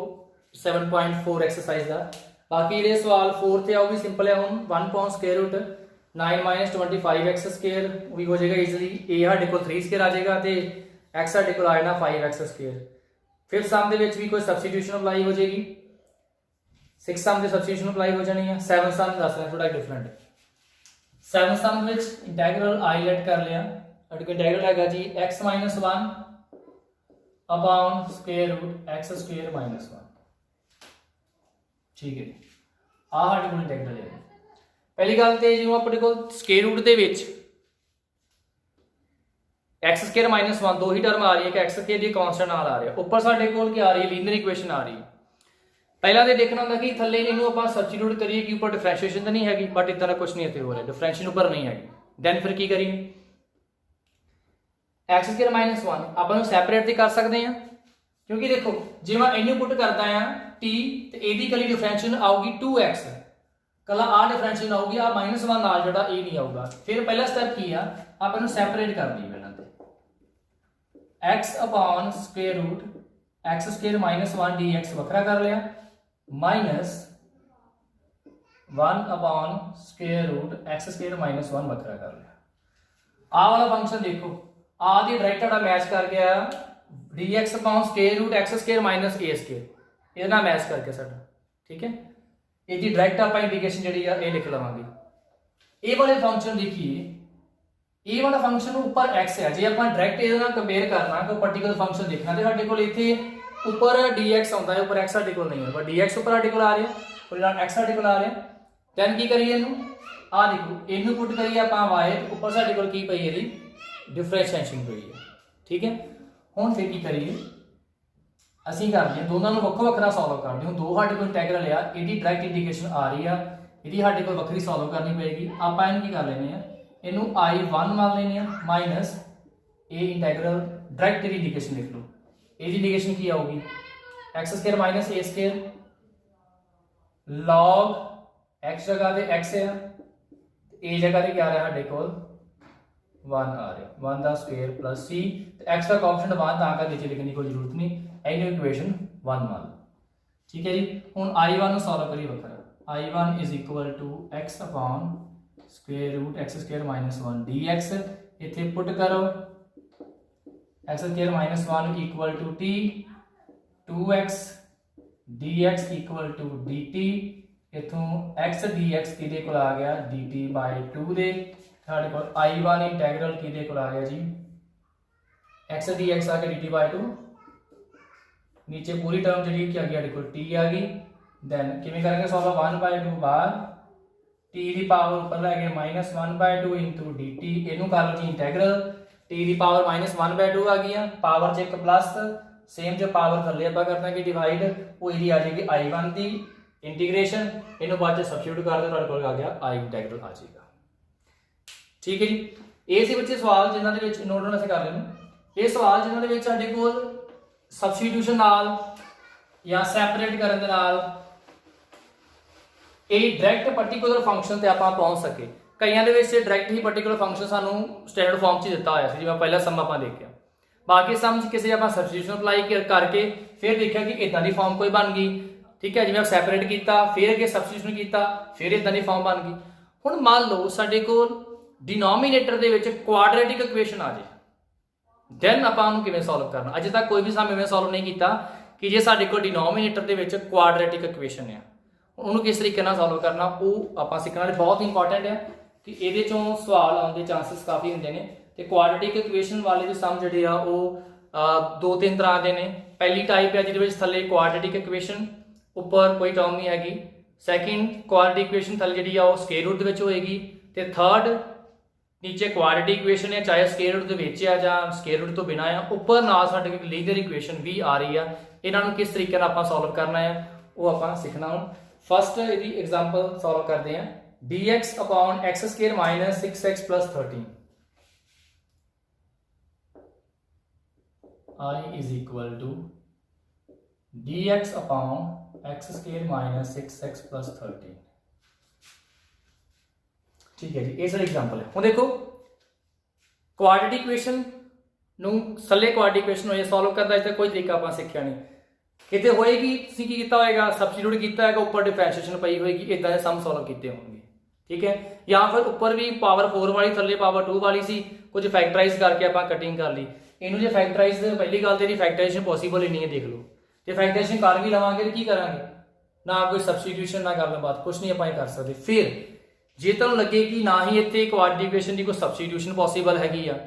7.4 एक्सरसाइज का बाकी ये सवाल 4 थे वो भी सिंपल है हम 1 upon square root 9 minus 25x square भी हो जाएगा इजीली a ਸਾਡੇ ਕੋਲ 3 स्क्वायर आ जाएगा ਤੇ x ਸਾਡੇ ਕੋਲ ਆ ਜਾਣਾ 5x स्क्वायर। फिर सम ਦੇ ਵਿੱਚ ਵੀ ਕੋਈ ਸਬਸਟੀਟਿਊਸ਼ਨ ਅਪਲਾਈ ਹੋ ਜਾਏਗੀ 6 ਸਮ ਦੇ ਸਬਸਟੀਟਿਊਸ਼ਨ ਅਪਲਾਈ ਹੋ ਜਾਣੀ ਹੈ 7 ਸਮ ਦੱਸ ਰਿਹਾ ਥੋੜਾ ਡਿਫਰੈਂਟ 7 ਸਮ ਵਿੱਚ ਇੰਟੀਗਰਲ i ਲੈਟ ਕਰ ਲਿਆ ਸਾਡੇ ਕੋਲ ਇੰਟੀਗਰਲ ਹੈਗਾ ਜੀ x - 1 upon square root x square - 1। ठीक है ਆ ਸਾਡੇ ਕੋਲ ਇੰਟੀਗਰਲ ਹੈ। ਪਹਿਲੀ ਗੱਲ ਤੇ ਜਿਵੇਂ ਆਪਣੇ ਕੋਲ ਸਕੁਅਰ ਰੂਟ ਦੇ ਵਿੱਚ x स्क्वायर - 1 दो ही टर्म आ रही है कि x स्क्वायर ਦੀ ਕਾਂਸਟੈਂਟ ਨਾਲ ਆ ਰਿਹਾ ਉੱਪਰ ਸਾਡੇ ਕੋਲ ਕੀ ਆ ਰਹੀ ਹੈ ਲੀਨੀਅਰ ਇਕੁਏਸ਼ਨ ਆ ਰਹੀ। ਪਹਿਲਾਂ ਤੇ ਦੇਖਣਾ ਹੁੰਦਾ ਕਿ ਥੱਲੇ ਇਹਨੂੰ ਆਪਾਂ ਸਬਸਟੀਟਿਊਟ ਕਰੀਏ ਕਿ ਉੱਪਰ ਡਿਫਰੈਂਸ਼ੀਏਸ਼ਨ ਤਾਂ ਨਹੀਂ ਹੈਗੀ ਬਟ ਇਦਾਂ ਦਾ ਕੁਝ ਨਹੀਂ ਇੱਥੇ ਹੋ ਰਿਹਾ ਡਿਫਰੈਂਸ਼ੀਏਸ਼ਨ ਉੱਪਰ ਨਹੀਂ ਹੈਗੀ ਦੈਨ ਫਿਰ ਕੀ ਕਰੀਏ x स्क्वायर - 1 ਆਪਾਂ ਨੂੰ ਸੈਪਰੇਟ ਤੇ ਕਰ ਸਕਦੇ ਹਾਂ क्योंकि देखो जे मैं इनू पुट करता हाँ t तो यदी कली डिफरेंशिएशन आऊगी 2x, कला आ डिफरेंशिएशन आऊगी आ -1 नाल जिहड़ा ए नहीं आऊगा। फिर पहला स्टैप की आ आप इनू सैपरेट कर दी पहलां ते x upon square root x square -1 dx वखरा कर लिया minus 1 upon square root x square -1 वखरा कर लिया। आ वाला फंक्शन देखो आ दी डायरेक्ट मैच कर गया dx upon square root x square minus a square ये ना मैच करके साडा ठीक है। इसकी डायरेक्ट आप इंटीग्रेशन जी ये लिख लवांगे। ए वाले फंक्शन देखिए ए वाला फंक्शन ऊपर x है जे आप डायरेक्ट ये कंपेयर करना कोई पर्टिकुलर फंक्शन देखना तो साडे कोल इत्थे ऊपर dx आउंदा है ऊपर x साडे कोल नहीं है पर dx ऊपर साडे कोल आ रहा है x साडे कोल आ रहा है। दैन की करिए इनू आ देखो इनू पुट करिए आपां y ऊपर साडे कोल की पई है डिफरेंशिएशन पई है ठीक है। हुण फिर की करिए ਅਸੀਂ ਕਰਦੇ ਹਾਂ ਦੋਨਾਂ ਨੂੰ ਵੱਖੋ ਵੱਖਰਾ ਸੋਲਵ ਕਰਦੇ ਹਾਂ। ਦੋ ਸਾਡੇ ਕੋਲ ਇੰਟੈਗਰਲ ਆ ਇਹਦੀ ਡਾਇਰੈਕਟ ਇੰਟੀਗ੍ਰੇਸ਼ਨ ਆ ਰਹੀ ਆ ਇਹਦੀ ਸਾਡੇ ਕੋਲ ਵੱਖਰੀ ਸੋਲਵ ਕਰਨੀ ਪਏਗੀ। ਆਪਾਂ ਇਹਨੂੰ ਕੀ ਕਰ ਲੈਨੇ ਆ ਇਹਨੂੰ i1 ਮੰਨ ਲੈਨੇ ਆ ਮਾਈਨਸ ਇਹ ਇੰਟੈਗਰਲ ਡਾਇਰੈਕਟ ਦੀ ਇੰਟੀਗ੍ਰੇਸ਼ਨ ਲਿਖ ਲਓ। ਇਹਦੀ ਇੰਟੀਗ੍ਰੇਸ਼ਨ ਕੀ ਆਊਗੀ x square minus a square log x जगह पे x है a जगह पे क्या आ रहा है ਸਾਡੇ ਕੋਲ 1 आ रहा 1 का स्क्वायर प्लस c x का कोएफिशिएंट 1 ਤਾਂ ਕਰਕੇ नीचे लिखने की कोई जरूरत नहीं ਇਹਨੂੰ ਇਕੁਏਸ਼ਨ 1 ਮੰਨ ਲਓ ਠੀਕ ਹੈ ਜੀ। ਹੁਣ i1 ਨੂੰ ਸੋਲਵ ਕਰੀ ਵੱਖਰਾ i1 is equal to x upon square root x square minus 1 dx ਇੱਥੇ ਪੁੱਟ ਕਰੋ x square minus 1 equal to t 2x dx equal to dt इथों x dx किदे कोल आ गया dt by 2 दे साडे कोल i1 इंटीग्रल किदे कोल आ गया जी x dx आ गया dt by 2 नीचे पूरी टर्म जी क्या गया देखो t आ गई दैन किमें करेंगे सॉल्व 1/2 बार t की पावर ऊपर लैके -1/2 इंटू dt इनू कर लो जी इंटैग्रल t की पावर -1/2 आ गई पावर च एक प्लस सेम जो पावर थले आप करना कि डिवाइड वो यही आ जाएगी i1 की इंटीग्रेशन इनू बाद सबस्टिट्यूट कर दो तुहाडे कोल आ गया i इंटैग्रल आ जाएगा ठीक है जी। ये सी बच्चे सवाल जिन्हां दे विच नोट असीं कर लैने ये सवाल जिन्हां दे विच साडे कोल सबस्टिट्यूशन नाल या सैपरेट करन दे नाल ਇਹ ਡਾਇਰੈਕਟ ਪਾਰਟਿਕੂਲਰ ਫੰਕਸ਼ਨ ਤੇ ਆਪਾਂ ਪਹੁੰਚ ਸਕੇ। ਕਈਆਂ ਦੇ ਵਿੱਚ ਡਾਇਰੈਕਟ ਹੀ ਪਾਰਟਿਕੂਲਰ ਫੰਕਸ਼ਨ ਸਾਨੂੰ ਸਟੈਂਡਰਡ ਫਾਰਮ 'ਚ ਦਿੱਤਾ ਹੋਇਆ ਸੀ ਜਿਵੇਂ ਪਹਿਲਾ ਸਮ ਆਪਾਂ ਦੇਖਿਆ। ਬਾਕੀ ਸਮ 'ਚ ਕਿਸੇ ਆਪਾਂ ਸਬਸਟੀਟਿਊਸ਼ਨ ਅਪਲਾਈ ਕਰਕੇ ਫਿਰ ਦੇਖਿਆ ਕਿ ਇਦਾਂ ਦੀ ਫਾਰਮ ਕੋਈ ਬਣ ਗਈ ਠੀਕ ਹੈ। ਜਿਵੇਂ ਆਪਾਂ ਸੈਪਰੇਟ ਕੀਤਾ ਫਿਰ ਅੱਗੇ ਸਬਸਟੀਟਿਊਸ਼ਨ ਕੀਤਾ ਫਿਰ ਇਦਾਂ ਦੀ ਫਾਰਮ ਬਣ ਗਈ। ਹੁਣ ਮੰਨ ਲਓ ਸਾਡੇ ਕੋਲ ਡਿਨੋਮੀਨੇਟਰ ਦੇ ਵਿੱਚ ਕੁਆਡਰੇਟਿਕ ਇਕੁਏਸ਼ਨ ਆ ਜੇ ਦੈਨ ਆਪਾਂ ਉਹਨੂੰ ਕਿਵੇਂ ਸੋਲਵ ਕਰਨਾ। ਅਜੇ ਤੱਕ ਕੋਈ ਵੀ ਸਮ ਇਵੇਂ ਸੋਲਵ ਨਹੀਂ ਕੀਤਾ ਕਿ ਜੇ ਸਾਡੇ ਕੋਲ ਡਿਨੋਮੀਨੇਟਰ ਦੇ ਵਿੱਚ ਕੁਆਡਰੇਟਿਕ ਇਕੁਏਸ਼ਨ ਆ ਉਹਨੂੰ ਕਿਸ ਤਰੀਕੇ ਨਾਲ ਸੋਲਵ ਕਰਨਾ ਉਹ ਆਪਾਂ ਸਿੱਖਣਾ ਬਹੁਤ ਇੰਪੋਰਟੈਂਟ ਹੈ ਕਿ ਇਹਦੇ ਚੋਂ ਸਵਾਲ ਆਉਣ ਦੇ ਚਾਂਸਸ ਕਾਫੀ ਹੁੰਦੇ ਨੇ। ਤੇ ਕੁਆਡਰੇਟਿਕ ਇਕੁਏਸ਼ਨ ਵਾਲੇ ਦੇ ਸਮ ਜਿਹੜੇ ਆ ਉਹ ਦੋ ਤਿੰਨ ਤਰ੍ਹਾਂ ਦੇ ਨੇ। ਪਹਿਲੀ ਟਾਈਪ ਹੈ ਜਿਹਦੇ ਵਿੱਚ ਥੱਲੇ ਕੁਆਡਰੇਟਿਕ ਇਕੁਏਸ਼ਨ ਉੱਪਰ ਕੋਈ ਟਰਮ ਨਹੀਂ ਹੈਗੀ। ਸੈਕਿੰਡ ਕੁਆਡਰੇਟਿਕ ਇਕੁਏਸ਼ਨ ਥੱਲੇ ਜਿਹੜੀ ਆ ਉਹ ਸਕੁਅਰ ਰੂਟ ਦੇ ਵਿੱਚ ਹੋਏਗੀ ਤੇ ਥਰਡ ਨੀਚੇ ਕੁਆਡਰੇਟਿਕ ਇਕੁਏਸ਼ਨ ਹੈ ਚਾਹੇ ਸਕੁਅਰ ਰੂਟ ਦੇ ਵਿੱਚ ਆ ਜਾਂ ਸਕੁਅਰ ਰੂਟ ਤੋਂ ਬਿਨਾਂ ਆ ਉੱਪਰ ਨਾਲ ਸਾਡੇ ਕੋਲ ਲੀਨੀਅਰ ਇਕੁਏਸ਼ਨ ਵੀ ਆ ਰਹੀ ਆ। ਇਹਨਾਂ ਨੂੰ ਕਿਸ ਤਰੀਕੇ ਨਾਲ ਆਪਾਂ ਸੋਲਵ ਕਰਨਾ ਹੈ ਉਹ ਆਪਾਂ ਸਿੱਖਣਾ। ਹੁਣ फस्ट यदि एग्जांपल सॉल्व करते हैं dx upon x square minus 6x plus 13 I is equal to dx upon x square minus 6x plus 13 ठीक है जी। ये सारा एग्जांपल है। हुण देखो क्वाड्रेटिक इक्वेशन ਨੂੰ ਥੱਲੇ ਕੁਆਡਰੇਟਿਕ ਇਕੁਏਸ਼ਨ ਹੋਏ ਸੋਲਵ ਕਰਦਾ ਇਸ ਦਾ ਕੋਈ ਤਰੀਕਾ ਆਪਾਂ ਸਿੱਖਿਆ ਨਹੀਂ। ਕਿਤੇ ਹੋਏਗੀ ਤੁਸੀਂ ਕੀ ਕੀਤਾ ਹੋਏਗਾ ਸਬਸਟੀਟਿਊਟ ਕੀਤਾ ਹੈਗਾ ਉੱਪਰ ਡਿਫਰੈਂਸ਼ੀਏਸ਼ਨ ਪਈ ਹੋਏਗੀ ਇਦਾਂ ਦੇ ਸਮ ਸੋਲਵ ਕੀਤੇ ਹੋਣਗੇ ਠੀਕ ਹੈ। ਜਾਂ ਫਿਰ ਉੱਪਰ ਵੀ ਪਾਵਰ 4 ਵਾਲੀ ਥੱਲੇ ਪਾਵਰ 2 ਵਾਲੀ ਸੀ ਕੁਝ ਫੈਕਟਰਾਈਜ਼ ਕਰਕੇ ਆਪਾਂ ਕਟਿੰਗ ਕਰ ਲਈ ਇਹਨੂੰ ਜੇ ਫੈਕਟਰਾਈਜ਼ ਪਹਿਲੀ ਗੱਲ ਤੇ ਇਹਦੀ ਫੈਕਟਰਾਈਜ਼ੇਸ਼ਨ ਪੋਸੀਬਲ ਹੀ ਨਹੀਂ ਹੈ ਦੇਖ ਲਓ। ਜੇ ਫੈਕਟਰਾਈਜ਼ੇਸ਼ਨ ਕਰ ਵੀ ਲਵਾਂਗੇ ਕੀ ਕਰਾਂਗੇ ਨਾ ਕੋਈ ਸਬਸਟੀਟਿਊਸ਼ਨ ਨਾ ਗੱਲਬਾਤ ਕੁਝ ਨਹੀਂ ਆਪਾਂ ਇਹ ਕਰ ਸਕਦੇ। ਫਿਰ ਜੇ ਤੁਹਾਨੂੰ ਲੱਗੇ ਕਿ ਨਾ ਹੀ ਇੱਥੇ ਕੁਆਡਰੇਟਿਕ ਇਕੁਏਸ਼ਨ ਦੀ ਕੋਈ ਸਬਸਟੀਟਿਊਸ਼ਨ ਪੋਸੀਬਲ ਹੈਗੀ ਆ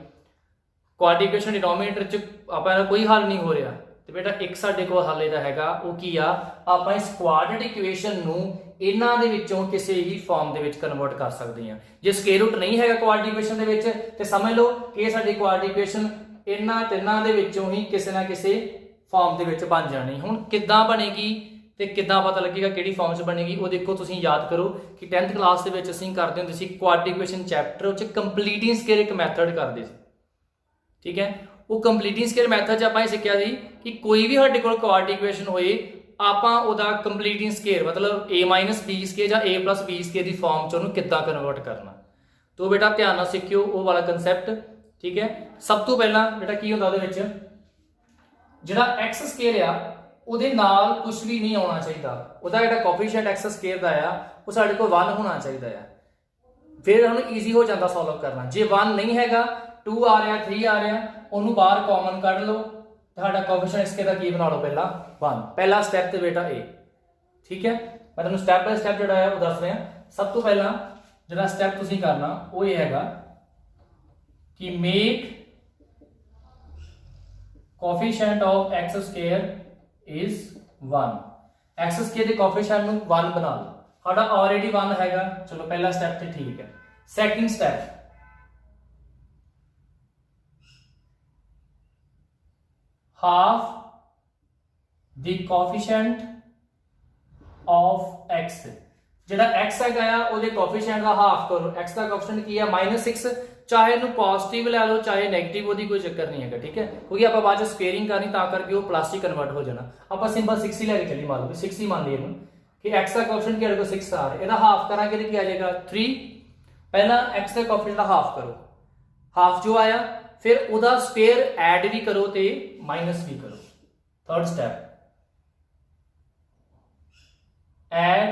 ਕੁਆਡਰੇਟਿਕ ਇਕੁਏਸ਼ਨ ਡਿਨੋਮੀਨੇਟਰ 'ਚ ਆਪਾਂ ਕੋਈ ਹੱਲ ਨਹੀਂ ਹੋ ਰਿਹਾ ਤੇ ਬੇਟਾ ਇੱਕ ਸਾਡੇ ਕੋਲ ਹੱਲ ਇਹਦਾ ਹੈਗਾ ਉਹ ਕੀ ਆ ਆਪਾਂ ਇਸ ਕੁਆਡਰੇਟਿਕ ਇਕੁਏਸ਼ਨ ਨੂੰ ਇਹਨਾਂ ਦੇ ਵਿੱਚੋਂ ਕਿਸੇ ਵੀ ਫਾਰਮ ਦੇ ਵਿੱਚ ਕਨਵਰਟ ਕਰ ਸਕਦੇ ਹਾਂ। ਜੇ ਸਕੁਅਰ ਰੂਟ ਨਹੀਂ ਹੈਗਾ ਕੁਆਡਰੇਟਿਕ ਇਕੁਏਸ਼ਨ ਦੇ ਵਿੱਚ ਤੇ ਸਮਝ ਲਓ ਕਿ ਇਹ ਸਾਡੀ ਕੁਆਡਰੇਟਿਕ ਇਕੁਏਸ਼ਨ ਇਹਨਾਂ ਤਿੰਨਾਂ ਦੇ ਵਿੱਚੋਂ ਹੀ ਕਿਸੇ ਨਾ ਕਿਸੇ ਫਾਰਮ ਦੇ ਵਿੱਚ ਬਣ ਜਾਣੀ। ਹੁਣ ਕਿੱਦਾਂ ਬਣੇਗੀ ਤੇ ਕਿੱਦਾਂ ਪਤਾ ਲੱਗੇਗਾ ਕਿਹੜੀ ਫਾਰਮ 'ਚ ਬਣੇਗੀ ਉਹ ਦੇਖੋ ਤੁਸੀਂ ਯਾਦ ਕਰੋ ਕਿ 10th ਕਲਾਸ ਦੇ ਵਿੱਚ ਅਸੀਂ ਕਰਦੇ ਹੁੰਦੇ ਸੀ ਕੁਆਡਰੇਟਿਕ ਇਕੁਏਸ਼ਨ ਚੈਪਟਰ 'ਚ ਕੰਪਲੀਟਿੰਗ ਸਕੁਅਰ ਇੱਕ ਮੈਥਡ ਕਰਦੇ ਸੀ ਠੀਕ ਹੈ। ਉਹ ਕੰਪਲੀਟਿੰਗ ਸਕੁਅਰ ਮੈਥਡ 'ਚ ਆਪਾਂ ਇਹ ਸਿੱਖਿਆ ਸੀ कि कोई भी साडे कोल क्वाड्रेटिक इक्वेशन होए आपां ओदा कंप्लीटिंग स्केयर मतलब a माइनस बी स्केयर या a प्लस बी स्केयर की फॉर्म च उन्होंने किद्दां कन्वर्ट करना। तो बेटा ध्यान नाल सिक्खियो वो वाला कंसैप्ट, ठीक है। सब तो पहला बेटा की हुंदा उहदे विच जिहड़ा x स्केयर आ उहदे नाल कुछ भी नहीं आना चाहिए, उहदा जिहड़ा कोफिशिएंट x स्केयर दा आ वो साडे कोल 1 होना चाहिए आ, फिर हम ईजी हो जाता सॉल्व करना। जे 1 नहीं हैगा 2 आ रहा 3 आ रहा उन्होंने बाहर कॉमन कढ़ लो, साडा कोफिशिएंट इसके दा की बना लो पहला 1, पहला स्टैप ते बेटा ए, ठीक है। मैं तुहानू स्टैप बाय स्टैप जिहड़ा है वो दस रहा। सब तो पहला जिहड़ा स्टैप तुसीं करना वो ये हैगा कि make coefficient of x square is 1, x square के कोफिशिएंट नू 1 बना लो, साडा ऑलरेडी 1 हैगा, चलो पहला स्टैप ते ठीक है। Second step half the coefficient of x, जिहड़ा x हैगा ਉਹਦੇ कोफिशिएंट ਦਾ हाफ करो। x ਦਾ कोफिशिएंट ਕੀ ਹੈ -6, चाहे ਇਹਨੂੰ पॉजिटिव लै लो चाहे नेगेटिव, ਉਹਦੀ कोई चक्कर नहीं है, ठीक है, क्योंकि ਆਪਾਂ ਬਾਅਦ ਚ ਸਕੁਏਅਰਿੰग ਕਰਨੀ ਤਾਂ ਕਰਕੇ ਉਹ ਪਲੱਸ ਚ ਕਨਵਰਟ ਹੋ ਜਾਣਾ। ਆਪਾਂ ਸਿੰਪਲ 6 ਹੀ ਲੈ ਕੇ ਚੱਲੀ, ਮੰਨ ਲਓ 6 ਹੀ ਮੰਨ ਲਈਏ ਇਹਨੂੰ कि x ਦਾ कोफिशिएंट ਕਿਹੜੇ ਕੋ 6 ਆ ਰਿਹਾ, ਇਹਦਾ ਹਾਫ ਕਰਾਂਗੇ ਤੇ ਕੀ ਆ ਜਾਏਗਾ 3। ਪਹਿਲਾਂ x ਦੇ कोफिशिएंट ਦਾ ਹਾਫ ਕਰੋ, ਹਾਫ ਜੋ ਆਇਆ फिर ਉਹਦਾ ਸਕੁਏਅਰ ਐਡ भी करो ਤੇ माइनस भी करो। Third step add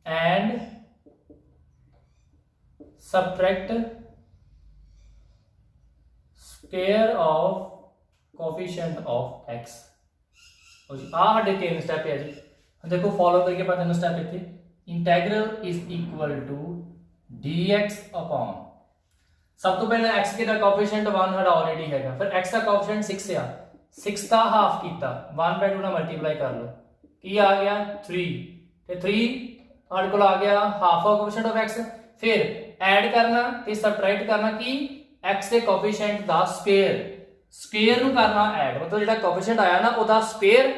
and subtract square of coefficient of x। और जी आ साडे तीन स्टेप है जी, देखो फॉलो करके पता तीन स्टेप इत्थे integral is equal to dx upon, सब तो पहले x के दा कोफिशिएंट 1 साडा ऑलरेडी हैगा, फिर x का कोफिशिएंट 6 आ, 6 का हाफ कीता 1/2 ਨਾਲ मल्टीप्लाई कर लो की आ गया 3, ਤੇ 3 ਸਾਡੇ ਕੋਲ ਆ ਗਿਆ half of coefficient of x, ਫਿਰ ਐਡ ਕਰਨਾ ਤੇ ਸਬਟ੍ਰੈਕਟ ਕਰਨਾ ਕਿ x ਦੇ ਕੋਫੀਸ਼ੀਐਂਟ ਦਾ ਸਕੁਏਅਰ, ਸਕੁਏਅਰ ਨੂੰ ਕਰਨਾ ਐਡ, मतलब ਜਿਹੜਾ ਕੋਫੀਸ਼ੀਐਂਟ ਆਇਆ ਨਾ ਉਹਦਾ ਸਕੁਏਅਰ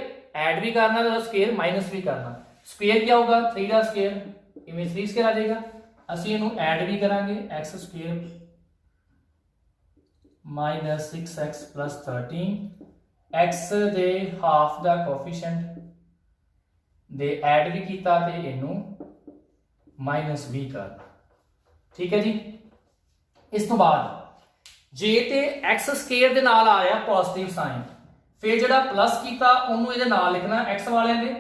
ਐਡ ਵੀ ਕਰਨਾ ਤੇ ਉਹਦਾ ਸਕੁਏਅਰ ਮਾਈਨਸ ਵੀ ਕਰਨਾ। ਸਕੁਏਅਰ ਕੀ ਆਊਗਾ 3 ਦਾ ਸਕੁਏਅਰ, ਇਵੇਂ 3 ਸਕੁਏਅਰ ਆ ਜਾਏਗਾ, ਅਸੀਂ ਇਹਨੂੰ ਐਡ ਵੀ ਕਰਾਂਗੇ x square minus 6x plus 13, x ਦੇ ਹਾਫ ਦਾ ਕੋਫੀਸ਼ੀਐਂਟ ਦੇ ਐਡ भी किया ते इनू माइनस भी करना, ठीक है जी। इस तो बाद जे ते x स्क्वायर दे नाल आ रहा पॉजिटिव साइन, फिर जिहड़ा प्लस किया उन्होंने इहदे नाल लिखना x वाले दे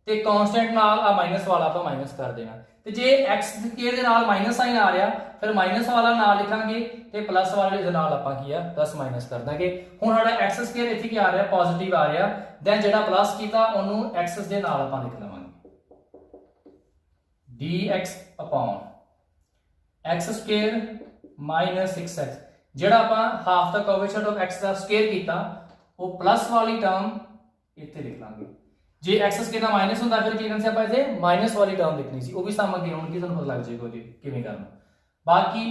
ते कांस्टेंट नाल आ माइनस वाला आपां माइनस कर देना, ते जे x स्क्वायर दे नाल माइनस साइन आ रहा फिर माइनस वाला नाल लिखांगे ते प्लस वाले दे नाल आपां की प्लस माइनस कर देंगे। हुण साडा x स्क्वायर इत्थे की आ रहा पॉजिटिव आ रहा, दैन जिहड़ा प्लस किया उन्होंने x दे नाल आपां लिख लवांगे dx upon x square minus 6x, जिहड़ा आपां हाफ दा कोफिशिएंट ऑफ x दा स्क्वायर कीता वो प्लस वाली टर्म इत्थे लिख लांगे। जे x स्क्वायर दा माइनस हुंदा फिर की करना सी आपां इत्थे माइनस वाली टर्म लिखनी सी, वो भी सम अगे होणगी तुहानूं पता लग जाएगा जी किवें करना। बाकी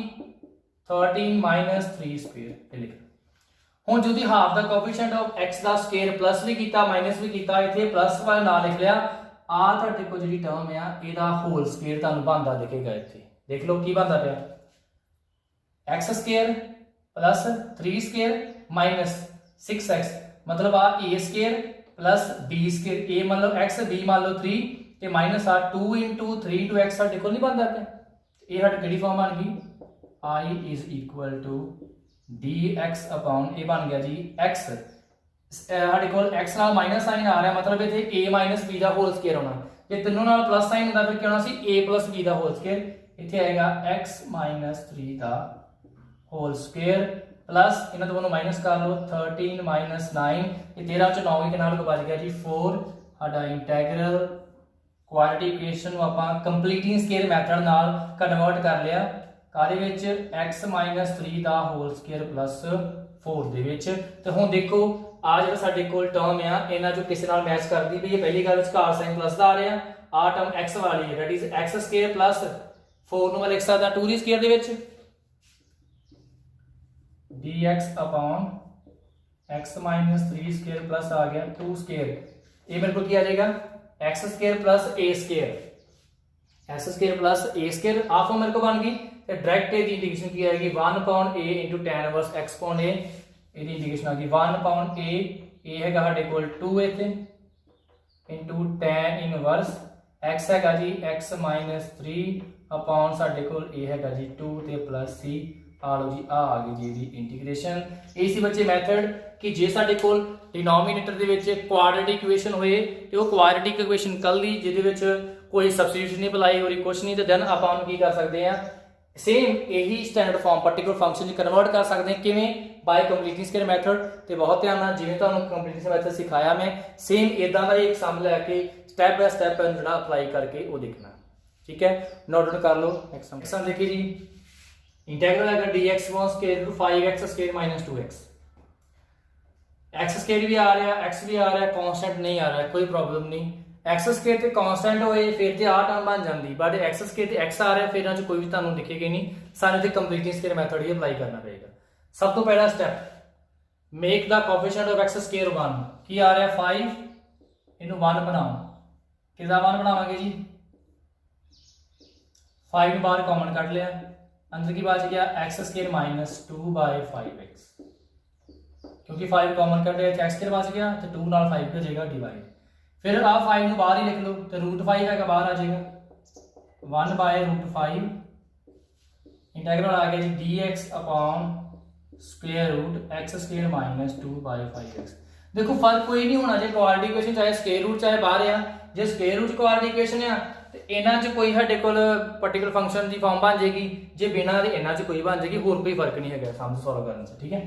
13 माइनस 3 स्क्वायर लिख, हुण जो हाफ दा कोफिशिएंट ऑफ x दा स्क्वायर प्लस भी कीता माइनस भी कीता, इत्थे प्लस वाला नाल लिख लिया, आ तुहाडे कोल जिहड़ी टर्म आ इहदा होल स्क्वायर तुहानूं बनदा दिखेगा, इत्थे देख लो की बनदा पिया x square plus 3 square minus 6x, मतलब आ a square plus b square, a मान लो x b मान लो 3 ते minus uh 2 into 3 to x साडे कोल नहीं बनदा पिया, ये साडी किहड़ी फॉर्म बन गई i is equal to dx upon ये बन गया जी x, साडे कोल x नाल माइनस साइन आ रहा मतलब इत्थे a माइनस b दा होल स्क्वायर होना, जे तीनों नाल प्लस साइन हुंदा फिर क्या होना सी a प्लस b दा होल स्क्वायर, इत्थे आएगा x माइनस 3 दा होल स्क्वायर प्लस इन्हां दोनों माइनस कर लो 13 माइनस 9, ये 13 च 9 के नाल बच गया जी 4। साडा इंटीग्रल क्वाड्रेटिक इक्वेशन नूं आपां कंप्लीटिंग स्क्वायर मैथड नाल कन्वर्ट कर लिया कादे विच x माइनस 3 दा होल स्क्वायर प्लस 4 दे विच। ते हुण देखो आ जो साडे कोल टर्म आ इन्हां जो किसी नाल मैच करदी पई है, पहली गल विचकार साइन प्लस दा आ रहा, आ टर्म x वाली है that is x square plus 4 ਨੂੰ ਮੈਂ ਲਿਖ ਸਕਦਾ 2 ਦੀ ਸਕੁਏਅਰ ਦੇ ਵਿੱਚ dx upon x minus 3 square plus आ गया 2 स्क्वायर, ये मेरे को क्या आ जाएगा x square plus a square, x square plus a square आ फॉर्म मेरे को बन गई, तो डायरेक्ट ये इंटीग्रेशन की आएगी 1 upon a into tan inverse x upon a, ਇਹਦੀ ਇੰਟੀਗ੍ਰੇਸ਼ਨ ਆ ਗਈ 1 upon a ए हैगा साडे कोल 2 इत्थे इंटू tan इनवर्स x हैगा जी x माइनस 3 अपॉन साडे कोल ए हैगा जी 2 ते प्लस c। आ लो जी आ गई जी दी इंटीग्रेशन। ये सी बच्चे मैथड कि जे साडे कोल डिनोमीनेटर दे विच क्वाड्रेटिक इक्वेशन होए ते वो क्वाड्रेटिक इक्वेशन कल दी जिहदे विच कोई सबस्टिट्यूशन नहीं अप्लाई हो रही कुछ नहीं, तो दैन आपां उहनूं की कर सकते हैं सेम यही standard form particular function convert कर सकते हैं किवें बाय कंप्लीटिंग स्क्वायर मैथड। तो बहुत ध्यान नाल जिवें तुहानूं कंप्लीटिंग स्क्वायर मैथड सिखाया मैं सेम इदां दा एक सम लैके स्टैप बाय स्टैप जिहड़ा अप्लाई करके वो देखना। ठीक है, नोट डाउन कर लो। नेक्स्ट सम देखिए जी, इंटीग्रल है dx square root 5x square minus 2x। x square भी आ रहा है, x भी आ रहा है, कांस्टेंट नहीं आ रहा है, कोई प्रॉब्लम नहीं। एक्स स्क्वायर ते कांस्टेंट होए फिर ते आ टर्म बन जाती, बट एक्स स्क्वायर ते एक्स आ रहा है, फिर इन्हां च कोई भी तुहानूं दिखेगी नहीं। सानूं इत्थे कंप्लीटिंग स्क्वायर मैथड ही अप्लाई करना पड़ेगा। सब तो पहला step, make the coefficient of x square 1। की आ रहा है 5, इनू 1 बनाओ। किसदा 1 बनावांगे जी, 5 नूं बाहर कॉमन कट लिया, अंदर की बच गया एक्स स्क्वायर माइनस 2/5x, क्योंकि 5 कॉमन कट लिया एक्स स्क्वायर बच गया तो 2 नाल 5 हो जाएगा डिवाइड। फिर आ 5 नूं बाहर ही लिख लो तो रूट 5 है बाहर आ जाएगा 1/√5 इंटीग्रल आ गया जी dx upon square root x square minus 2/5x। देखो फर्क कोई नहीं होना जो क्वाड्रेटिक इक्वेशन चाहे स्क्वायर रूट चाहे बाहर आ, जो स्क्वायर रूट क्वाड्रेटिक इक्वेशन आ तो इन्हां च कोई साडे कोल पर्टिकुलर फंक्शन की फॉर्म बन जाएगी, जे बिना दे इन्हां च कोई बन जाएगी, होर कोई फर्क नहीं है सम सॉल्व करने से। ठीक है,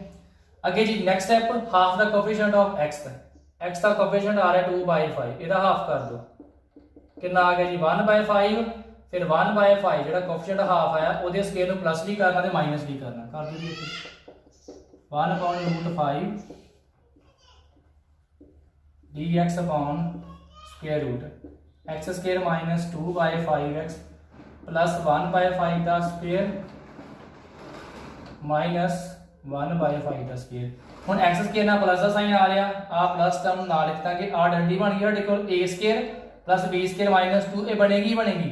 अगे जी next step, half the coefficient of x का कोएफिशिएंट आ रहा है 2/5, इहदा हाफ कर दो कितना आ गया जी 1/5। फिर 1/5 ਜਿਹੜਾ ਕੋਐਫੀਸ਼ੀਐਂਟ ਹਾਫ ਆਇਆ ਉਹਦੇ ਸਕੇਲ ਨੂੰ ਪਲੱਸ ਵੀ ਕਰਨਾ ਤੇ ਮਾਈਨਸ ਵੀ ਕਰਨਾ, ਕਰ ਦਿਓ ਜੀ 1/√5 dx upon square root x square minus 2/5x plus 1/5 का स्क्वायर माइनस 1/5 का स्क्वायर। ਹੁਣ x स्क्वायर ਨਾਲ प्लस का साइन आ रहा, आ प्लस टर्म ना लिख दांगे, आ डंडी बन गई ਸਾਡੇ ਕੋਲ a square plus b square minus 2, ये बनेगी बनेगी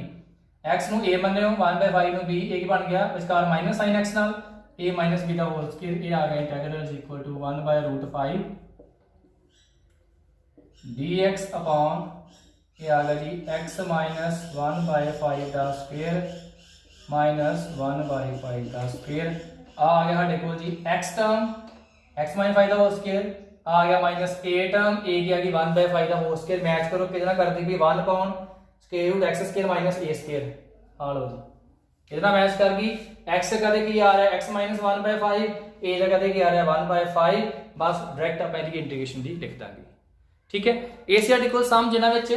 x ਨੂੰ a ਮੰਨਿਓ 1/5 ਨੂੰ b, ਇਹ ਕੀ ਬਣ ਗਿਆ ਵਿਚਕਾਰ ਮਾਈਨਸ ਸਾइन x ਨਾਲ a माइनस b ਦਾ ਹੋਲ ਸਕੁਅਰ, ਇਹ ਆ ਗਿਆ integral is equal to 1/√5 dx upon ये आ गया जी x माइनस 1/5 का स्क्वायर माइनस 1/5 का स्क्वायर। आ गया ਸਾਡੇ ਕੋਲ जी x टर्म x माइनस 5 का होल स्क्वायर, आ गया माइनस a टर्म a की आ गई 1/5 का होल स्क्वायर, मैच करो कितना कर दी 1 upon square root x square minus a square. आ लो जी कितना मैच कर गई, x कदे की आ रहा है x माइनस 1/5, a कदे की आ रहा है 1/5, बस डायरेक्ट आप इसकी इंटीग्रेशन दी लिख देंगे। ठीक है, ये साडे कोल सम जिन्हां विच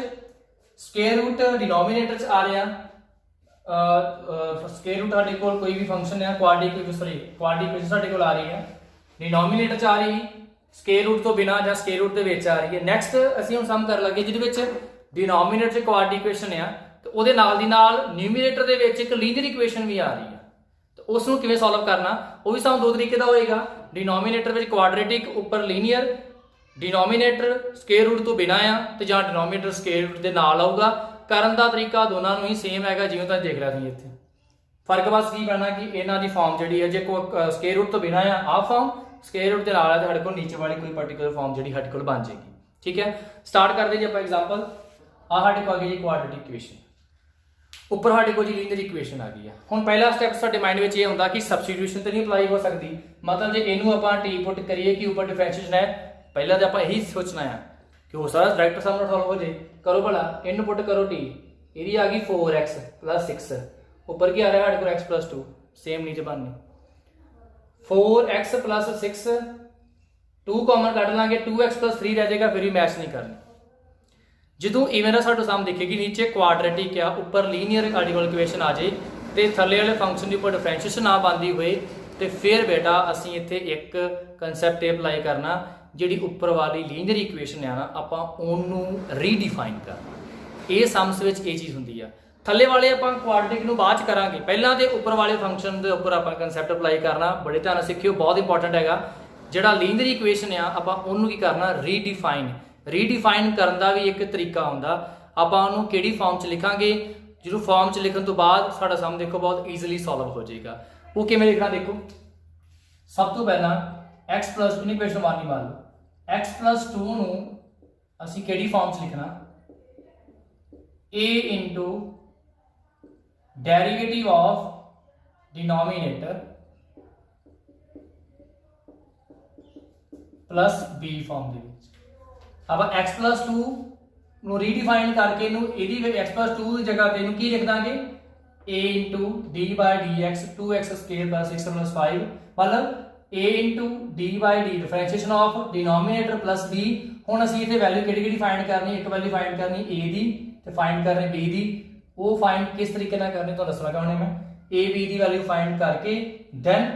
स्क्वायर रूट डिनोमीनेटर च आ रहा, स्क्वायर रूट साडे कोल कोई भी फंक्शन है क्वाड्रेटिक इक्वेशन साडे कोल आ रही है, डिनोमीनेटर च आ रही स्क्वायर रूट तो बिना या स्क्वायर रूट दे विच आ रही है। नैक्सट असीं हुण सम कर लगे जिहदे विच डिनोमीनेटर च क्वाड्रेटिक इक्वेशन है तो उहदे नाल दी नाल न्यूमरेटर दे विच एक लीनियर इक्वेशन भी आ रही है, तो उस नूं किवें सॉल्व करना, वो भी सम दो तरीके दा होएगा। डिनोमीनेटर विच क्वाड्रेटिक उपर लीनियर, डिनोमीनेटर स्क्वायर रूट तो बिना आ ते जां डिनोमीनेटर स्क्वायर रूट दे नाल आऊगा। करन दा तरीका दोनों ही सेम हैगा जिवें तुसीं देख रहे हो इत्थे, फर्क बस की पैना कि इन्हां दी फॉर्म जिहड़ी है जे स्क्वायर रूट तो बिना आ फॉर्म, स्क्वायर रूट के नाल है तो साडे कोल नीचे वाली कोई पर्टिकुलर फॉर्म जिहड़ी साडे कोल बन जाएगी। ठीक है, स्टार्ट करते जी आपां एग्जांपल। आ साडे कोल आ गई जी क्वाड्रेटिक इक्वेशन, उपर साडे कोल जी लीनियर इक्वेशन आ गई है। हुण पहला स्टैप साडे माइंड विच ये हुंदा कि सबस्टिट्यूशन तो नहीं अप्लाई हो सकती, मतलब जे इनू आपां टी पुट करिए कि ऊपर डिफरेंशिएशन है, पहला तो आपां यही सोचना है कि हो सकदा डायरेक्ट सम सॉल्व हो जाए। करो भला इन पुट करो टी, इहदी आ गई 4x प्लस 6, ऊपर की आ रहा है साडे कोल x प्लस 2, सेम नीचे बननी 4x प्लस 6, 2 कॉमन कट लांगे 2x प्लस 3 रह जाएगा, फिर भी मैच नहीं करनी। जो इवें साडा सम दिखेगी नीचे क्वाड्रेटिक आ, उपर लीनियर आर्टिकल इक्वेशन आ जाए तो थले वाले फंक्शन के उपर डिफरेंशिएशन ना बनती हुए, तो फिर बेटा असीं इत्थे एक कंसैप्ट अप्लाई करना, जिहड़ी उपर वाली लीनियर इक्वेशन है ना आपां उहनूं रीडिफाइन करना। ये सम्स विच ये चीज़ हुंदी आ। थले वाले आपां क्वाड्रेटिक नूं बाद च करांगे, पहलां दे उपर वाले फंक्शन दे उपर आपां कंसैप्ट अप्लाई करना, बड़े ध्यान नाल सिक्खिओ, बहुत इंपॉर्टेंट हैगा। जिहड़ा लीनियर इक्वेशन आ आपां उहनूं की करना रीडिफाइन करन दा भी एक तरीका हुंदा। आपां उहनूं किहड़ी फॉर्म च लिखांगे, जो फॉर्म च लिखण तो बाद साडा सम देखो बहुत ईजिली सॉल्व हो जाएगा। वो किवें लिखना देखो, सब तो पहला x प्लस 2 इक्वेशन 1 ही मान लो, x+2 ਨੂੰ ਅਸੀਂ ਕਿਹੜੀ ਫਾਰਮ 'ਚ ਲਿਖਣਾ a into derivative of denominator plus b form ਦੇ ਵਿੱਚ ਆਪਾਂ x+2 ਨੂੰ ਰੀਡਿਫਾਈਨ ਕਰਕੇ ਇਹਨੂੰ ਇਹਦੀ x+2 ਦੀ ਜਗ੍ਹਾ ਤੇ ਇਹਨੂੰ ਕੀ ਲਿਖ ਦਾਂਗੇ a into d by dx 2x square plus 6 plus 5 मतलब a into d by d differentiation of denominator plus b ਹੁਣ ਅਸੀਂ ਇੱਥੇ ਵੈਲਿਊ ਕਿਹੜੀ ਫਾਈਂਡ ਕਰਨੀ ਇੱਕ ਵੈਲਿਊ ਫਾਈਂਡ ਕਰਨੀ a ਦੀ ਤੇ ਫਾਈਂਡ ਕਰਨੀ b ਦੀ ਉਹ ਫਾਈਂਡ ਕਿਸ ਤਰੀਕੇ ਨਾਲ ਕਰਨੀ ਤੁਹਾਨੂੰ ਦੱਸਣਾ ਚਾਹੁੰਦਾ ਮੈਂ a b the value find ਕਰਕੇ ਦੈਨ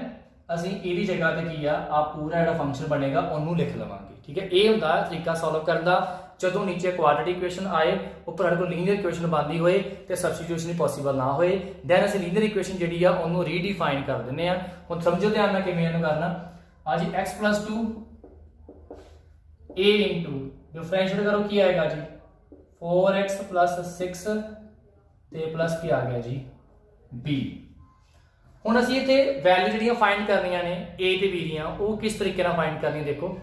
ਅਸੀਂ ਇਹਦੀ ਜਗ੍ਹਾ ਤੇ ਕੀ ਆ ਪੂਰਾ ਜਿਹੜਾ ਫੰਕਸ਼ਨ ਬਣੇਗਾ ਉਹਨੂੰ ਲਿਖ ਲਵਾਂਗੇ ਠੀਕ ਹੈ ਇਹ ਹੁੰਦਾ ਤਰੀਕਾ ਸੋਲਵ ਕਰਨ ਦਾ ਜਦੋਂ ਨੀਚੇ ਕੁਆਡਰੇਟਿਕ ਇਕੁਏਸ਼ਨ ਆਏ ਉੱਪਰ ਸਾਡੇ ਕੋਲ ਲੀਨੀਅਰ ਇਕੁਏਸ਼ਨ ਬਣਦੀ ਹੋਏ ਤੇ ਸਬਸਟੀਟਿਊਸ਼ਨ ਹੀ ਪੋਸੀਬਲ ਨਾ ਹੋਏ ਦੈਨ ਅਸੀਂ ਲੀਨੀਅਰ ਇਕੁਏਸ਼ਨ ਜਿਹੜੀ ਆ ਉਹਨੂੰ ਰੀਡਿਫਾਈਨ ਕਰ ਦਿੰਦੇ ਆ ਹੁਣ ਸਮਝੋ ਧਿਆਨ ਨਾਲ ਕਿਵੇਂ ਇਹਨੂੰ ਕਰਨਾ ਆ ਜੀ x+2 a into डिफरेंशिएट करो की आएगा जी 4x + 6 ਤੇ ਪਲਸ ਕੀ ਆ ਗਿਆ ਜੀ b ਹੁਣ ਅਸੀਂ ਇੱਥੇ ਵੈਲਿਊ ਜਿਹੜੀਆਂ ਫਾਈਂਡ ਕਰਨੀਆਂ ਨੇ a ਤੇ b ਦੀਆਂ ਉਹ ਕਿਸ ਤਰੀਕੇ ਨਾਲ ਫਾਈਂਡ ਕਰਨੀਆਂ ਦੇਖੋ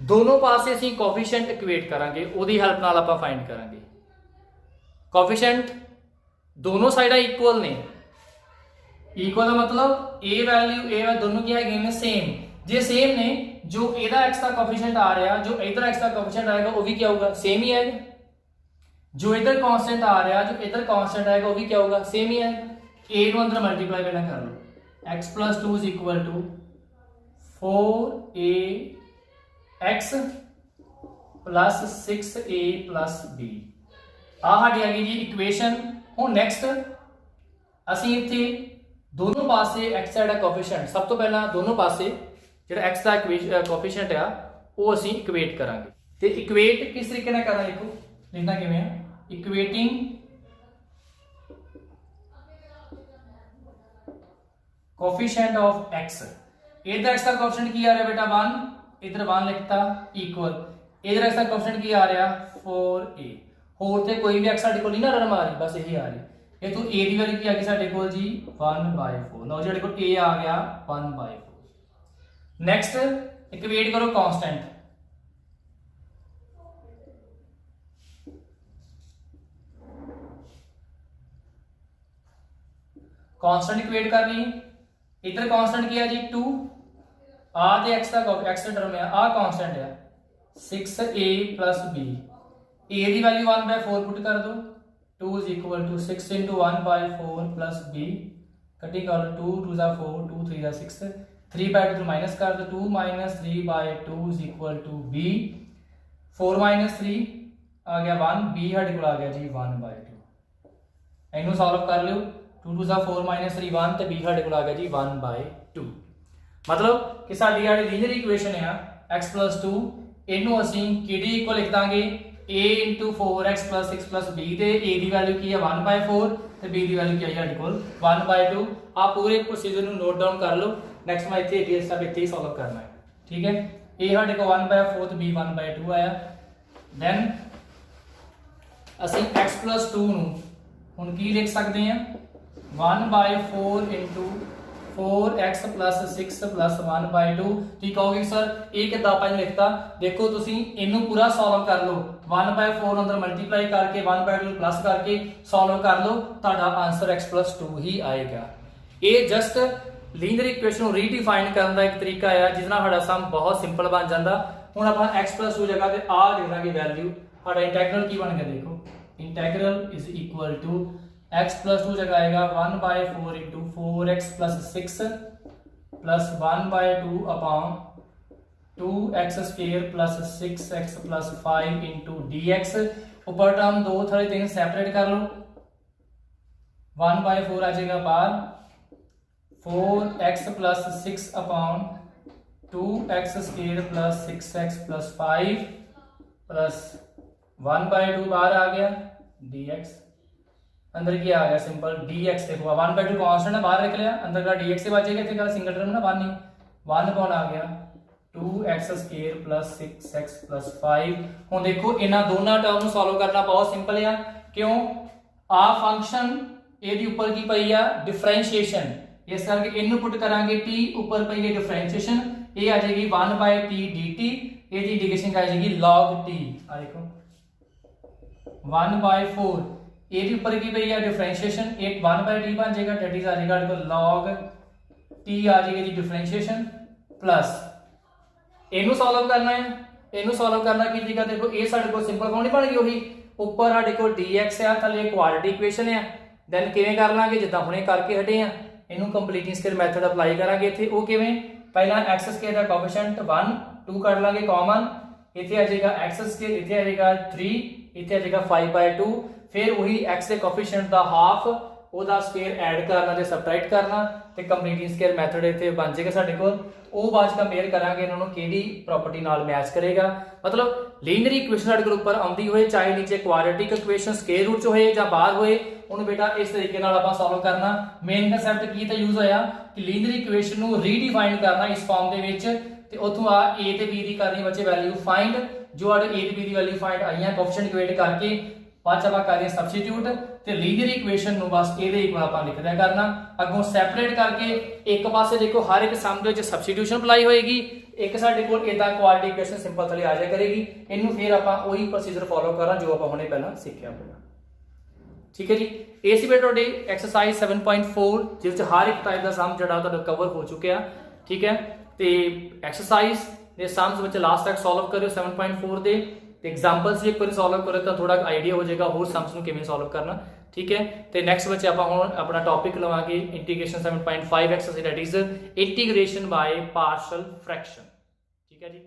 ਦੋਨੋਂ ਪਾਸੇ ਅਸੀਂ ਕੋਐਫੀਸ਼ੀਐਂਟ ਇਕੁਏਟ ਕਰਾਂਗੇ ਉਹਦੀ ਹੈਲਪ ਨਾਲ ਆਪਾਂ ਫਾਈਂਡ ਕਰਾਂਗੇ ਕੋਐਫੀਸ਼ੀਐਂਟ ਦੋਨੋਂ ਸਾਈਡਾਂ ਇਕੁਅਲ ਨੇ इक्वल का मतलब a वैल्यू दोनों क्या है ने सेम जे सेम ने जो एदा x का कोएफिशिएंट आ रहा जो इधर x का कोएफिशिएंट आएगा वो भी क्या होगा सेम ही आएगा जो इधर कांस्टेंट आ रहा जो इधर कांस्टेंट आएगा वो भी क्या होगा सेम ही आएगा a नु अंदर मल्टीप्लाई करना कर लो x+2 is equal to 4ax plus 6a plus b आ हटी आ गई जी इक्वेशन हुण नेक्स्ट ਅਸੀਂ ਇੱਥੇ दोनों पासे x ਦਾ ਕੋਐਫੀਸ਼ੀਐਂਟ ਸਭ ਤੋਂ ਪਹਿਲਾਂ ਦੋਨੋਂ ਪਾਸੇ ਜਿਹੜਾ x ਦਾ ਕੋਐਫੀਸ਼ੀਐਂਟ ਆ ਉਹ ਅਸੀਂ ਇਕੁਏਟ ਕਰਾਂਗੇ ਤੇ ਇਕੁਏਟ ਕਿਸ ਤਰੀਕੇ ਨਾਲ ਕਰਨਾ ਦੇਖੋ ਲਿਖਣਾ ਕਿਵੇਂ ਆ ਇਕੁਏਟਿੰਗ कोएफिशिएंट ऑफ x इधर x का कोएफिशिएंट की आ रहा है बेटा 1 इधर 1 लिखता इक्वल इधर x का कोएफिशिएंट की आ रहा 4a होर ते कोई भी x साडे कोल नहीं ना रन आ रही बस यही आ रही ये तो a की वैल्यू की आ गई साडे कोल जी 1/4 लो जी साडे कोल a आ गया 1/4 नेक्स्ट इक्वेट करो कांस्टेंट कांस्टेंट इक्वेट करनी इधर कांस्टेंट किया जी 2 आ ते x का x टर्म है आ कांस्टेंट है 6a plus b a की वैल्यू 1/4 पुट कर दो 2 is equal to 6 into 1/4 plus b cutting कर 2 2 जा 4 2 3 जा 6 3/2 तो माइनस कर दो 2 minus 3/2 is equal to b 4 minus 3 आ गया 1 b हट को आ गया जी 1/2 इनू सॉल्व कर लो 2 2 जा 4 minus 3 1 ਤੇ b हट को आ गया जी 1/2 मतलब कि साडी ਜਿਹੜੀ ਲੀਨੀਅਰ ਇਕੁਏਸ਼ਨ ਆ x+2 ਇਹਨੂੰ ਅਸੀਂ ਕਿਹੜੀ ਇਕੁਅਲ ਲਿਖ ਦਾਂਗੇ a into 4x plus 6 plus b ਤੇ a ਦੀ ਵੈਲਿਊ ਕੀ ਹੈ 1/4 ਤੇ b ਦੀ ਵੈਲਿਊ ਕੀ ਹੈ ਸਾਡੇ ਕੋਲ 1/2 ਆ ਪੂਰੇ ਪ੍ਰੋਸੀਜਰ ਨੂੰ ਨੋਟ ਡਾਊਨ ਕਰ ਲਓ ਨੈਕਸਟ ਮੈਂ ਇੱਥੇ ਅਗੇਨ ਸਭ ਇੱਥੇ ਹੀ ਸੋਲਵ ਕਰਨਾ ਹੈ ਠੀਕ ਹੈ a ਸਾਡੇ ਕੋਲ 1/4 ਤੇ b 1/2 ਆਇਆ ਦੈਨ ਅਸੀਂ x+2 ਨੂੰ ਹੁਣ ਕੀ ਲਿਖ ਸਕਦੇ ਹਾਂ 1/4 into 4x plus 6 plus 1/2 ठीक कहोगे सर ये कितना ਆਪਾਂ ਲਿਖਤਾ देखो ਤੁਸੀਂ ਇਹਨੂੰ ਪੂਰਾ ਸੋਲਵ ਕਰ ਲਓ 1/4 ਅੰਦਰ ਮਲਟੀਪਲਾਈ ਕਰਕੇ 1/2 ਪਲੱਸ ਕਰਕੇ ਸੋਲਵ ਕਰ ਲਓ ਤੁਹਾਡਾ ਆਨਸਰ x+2 ਹੀ ਆਏਗਾ ਇਹ ਜਸਟ ਲੀਨੀਅਰ ਇਕੁਏਸ਼ਨ ਨੂੰ ਰੀਡਿਫਾਈਨ ਕਰਨ ਦਾ ਇੱਕ ਤਰੀਕਾ ਹੈ ਜਿਸ ਨਾਲ ਸਾਡਾ ਸਮ ਬਹੁਤ ਸਿੰਪਲ ਬਣ ਜਾਂਦਾ ਹੁਣ ਆਪਾਂ x+2 ਜਗ੍ਹਾ ਤੇ ਆ ਦੇ ਦਾਂਗੇ ਵੈਲਿਊ ਸਾਡਾ ਇੰਟੀਗਰਲ ਕੀ ਬਣ ਗਿਆ ਦੇਖੋ integral is equal to x+2 जगह आएगा 1/4 into 4x plus 6 plus 1/2 upon 2x square plus 6x plus 5 into dx ऊपर टर्म 2 थोड़े 3 सेपरेट कर लो 1/4 आ जाएगा बाहर 4x plus 6 upon 2x square plus 6x plus 5 plus 1/2 बाहर आ गया dx अंदर क्या आ गया सिंपल dx देखो 1/2 कांस्टेंट है बाहर रख लिया अंदर का dx से बचेगा थे का सिंगल टर्म ना 1 नहीं 1 कौन आ गया 2x square plus 6x plus 5 हुन देखो इना दोनों टर्म ਨੂੰ ਸੋਲਵ ਕਰਨਾ ਬਹੁਤ ਸਿੰਪਲ ਹੈ ਕਿਉਂ ਆ ਫੰਕਸ਼ਨ ਇਹਦੀ ਉੱਪਰ ਕੀ ਪਈ ਆ ਡਿਫਰੈਂਸ਼ੀਏਸ਼ਨ ਇਸ ਕਰਕੇ ਇਹਨੂੰ ਪੁੱਟ ਕਰਾਂਗੇ t ਉੱਪਰ ਪਈ ਹੈ ਡਿਫਰੈਂਸ਼ੀਏਸ਼ਨ ये आ जाएगी 1/t dt, ये इंटीग्रेशन आ जाएगी log t, आ देखो 1/4, ये भी ऊपर की पई है डिफरेंशिएशन, एक 1/t बन जाएगा, दैट इज आ जाएगा देखो log t आ जाएगी जी डिफरेंशिएशन प्लस इनू सॉल्व करना है, इनू सॉल्व करना की जगह देखो ये साडे को सिंपल फॉर्म नहीं बन गई वही ऊपर साडे को dx है थले क्वाड्रेटिक इक्वेशन है, देन किवें कर लांगे जिद्दां हुणे करके हटे आ, इनू कंप्लीटिंग स्केयर मेथड अप्लाई करांगे इत्थे, वो किवें पहला x स्केयर दा कोएफिशिएंट 1 2 कढ लांगे कॉमन, इत्थे आ जाएगा x स्केयर, इत्थे आ जाएगा 3, इत्थे आ जाएगा 5/2, फिर वही x दे कोएफिशिएंट दा हाफ ओदा स्केयर ऐड करना ते सबट्रैक्ट करना ते कंप्लीटिंग स्केयर मेथड इत्थे बन जाएगा साडे कोल, ਉਹ ਬਾਅਦ ਕੰਪੇਅਰ ਕਰਾਂਗੇ ਇਹਨਾਂ ਨੂੰ ਕਿਹੜੀ ਪ੍ਰਾਪਰਟੀ ਨਾਲ ਮੈਚ ਕਰੇਗਾ, ਮਤਲਬ ਲੀਨੀਅਰ ਇਕੁਏਸ਼ਨ ਸਾਡੇ ਕੋਲ ਉੱਪਰ ਆਉਂਦੀ ਹੋਏ ਚਾਹੇ ਨੀਚੇ ਕੁਆਡਰੇਟਿਕ ਇਕੁਏਸ਼ਨ ਸਕੁਅਰ ਰੂਟ ਚ ਹੋਏ ਜਾਂ ਬਾਹਰ ਹੋਏ, ਉਹਨੂੰ ਬੇਟਾ ਇਸ ਤਰੀਕੇ ਨਾਲ ਆਪਾਂ ਸੋਲਵ ਕਰਨਾ। ਮੇਨ ਕਨਸੈਪਟ ਕੀ ਤਾਂ ਯੂਜ਼ ਹੋਇਆ ਕਿ ਲੀਨੀਅਰ ਇਕੁਏਸ਼ਨ ਨੂੰ ਰੀਡਿਫਾਈਨ ਕਰਨਾ ਇਸ ਫਾਰਮ ਦੇ ਵਿੱਚ ਤੇ ਉੱਥੋਂ ਆ a ਤੇ b ਦੀ ਕਰਨੀ ਬੱਚੇ ਵੈਲਿਊ ਫਾਈਂਡ, ਜੋ ਸਾਡੇ a ਤੇ b ਦੀ ਵੈਲਿਊ ਫਾਈਂਡ ਆਈਆਂ ਕੋਐਫੀਸ਼ੀਐਂਟ ਇਕੁਏਟ ਕਰਕੇ ਬਾਅਦ ਚ ਆਪਾਂ ਕਰੀਏ ਸਬਸਟੀਟਿਊਟ ਤੇ ਲੀਨੀਅਰ ਇਕੁਏਸ਼ਨ ਨੂੰ ਬਸ ਇਹਦੇ ਇਕੁਅਲ ਆਪਾਂ ਲਿਖ ਦਿਆ ਕਰਨਾ, ਅੱਗੋਂ ਸੈਪਰੇਟ ਕਰਕੇ ਇੱਕ ਪਾਸੇ ਦੇਖੋ ਹਰ ਇੱਕ ਸਮ ਦੇ ਵਿੱਚ ਸਬਸਟੀਟਿਊਸ਼ਨ ਅਪਲਾਈ ਹੋਏਗੀ, ਇੱਕ ਸਾਡੇ ਕੋਲ ਇਦਾਂ ਕੁਆਡਰੇਟਿਕ ਇਕੁਏਸ਼ਨ ਸਿੰਪਲ ਥਲੇ ਆ ਜਾਇਆ ਕਰੇਗੀ, ਇਹਨੂੰ ਫਿਰ ਆਪਾਂ ਉਹੀ ਪ੍ਰੋਸੀਜਰ ਫੋਲੋ ਕਰਾਂ ਜੋ ਆਪਾਂ ਹੁਣੇ ਪਹਿਲਾਂ ਸਿੱਖਿਆ ਹੋਇਆ। ਠੀਕ ਹੈ ਜੀ, ਇਹ ਸੀ ਬੇਟਾ ਤੁਹਾਡੇ ਐਕਸਰਸਾਈਜ਼ 7.4 ਜਿਸ ਵਿੱਚ ਹਰ ਇੱਕ ਟਾਈਪ ਦਾ ਸਮ ਜਿਹੜਾ ਤੁਹਾਡਾ ਕਵਰ ਹੋ ਚੁੱਕਿਆ। ਠੀਕ ਹੈ, ਤੇ ਐਕਸਰਸਾਈਜ਼ ਦੇ ਸਮਸ ਵਿੱਚ ਲਾਸਟ ਤੱਕ ਸੋਲਵ ਕਰਿਓ 7.4 ਦੇ ਤੇ ਐਗਜ਼ਾਮਪਲਸ ਵੀ ਇੱਕ ਵਾਰੀ ਸੋਲਵ ਕਰੋ ਤਾਂ ਥੋੜਾ ਆਈਡੀਆ ਹੋ ਜਾਏਗਾ ਹੋਰ ਸਮਸ ਨੂੰ ਕਿਵੇਂ ਸੋਲਵ ਕਰਨਾ। ਠੀਕ ਹੈ, ਤੇ ਨੈਕਸਟ ਵਿੱਚ ਆਪਾਂ ਹੁਣ ਆਪਣਾ ਟੌਪਿਕ ਲਵਾਂਗੇ integration 7.5 exercise, that is integration ਬਾय partial fraction. ਠੀਕ ਹੈ ਜੀ।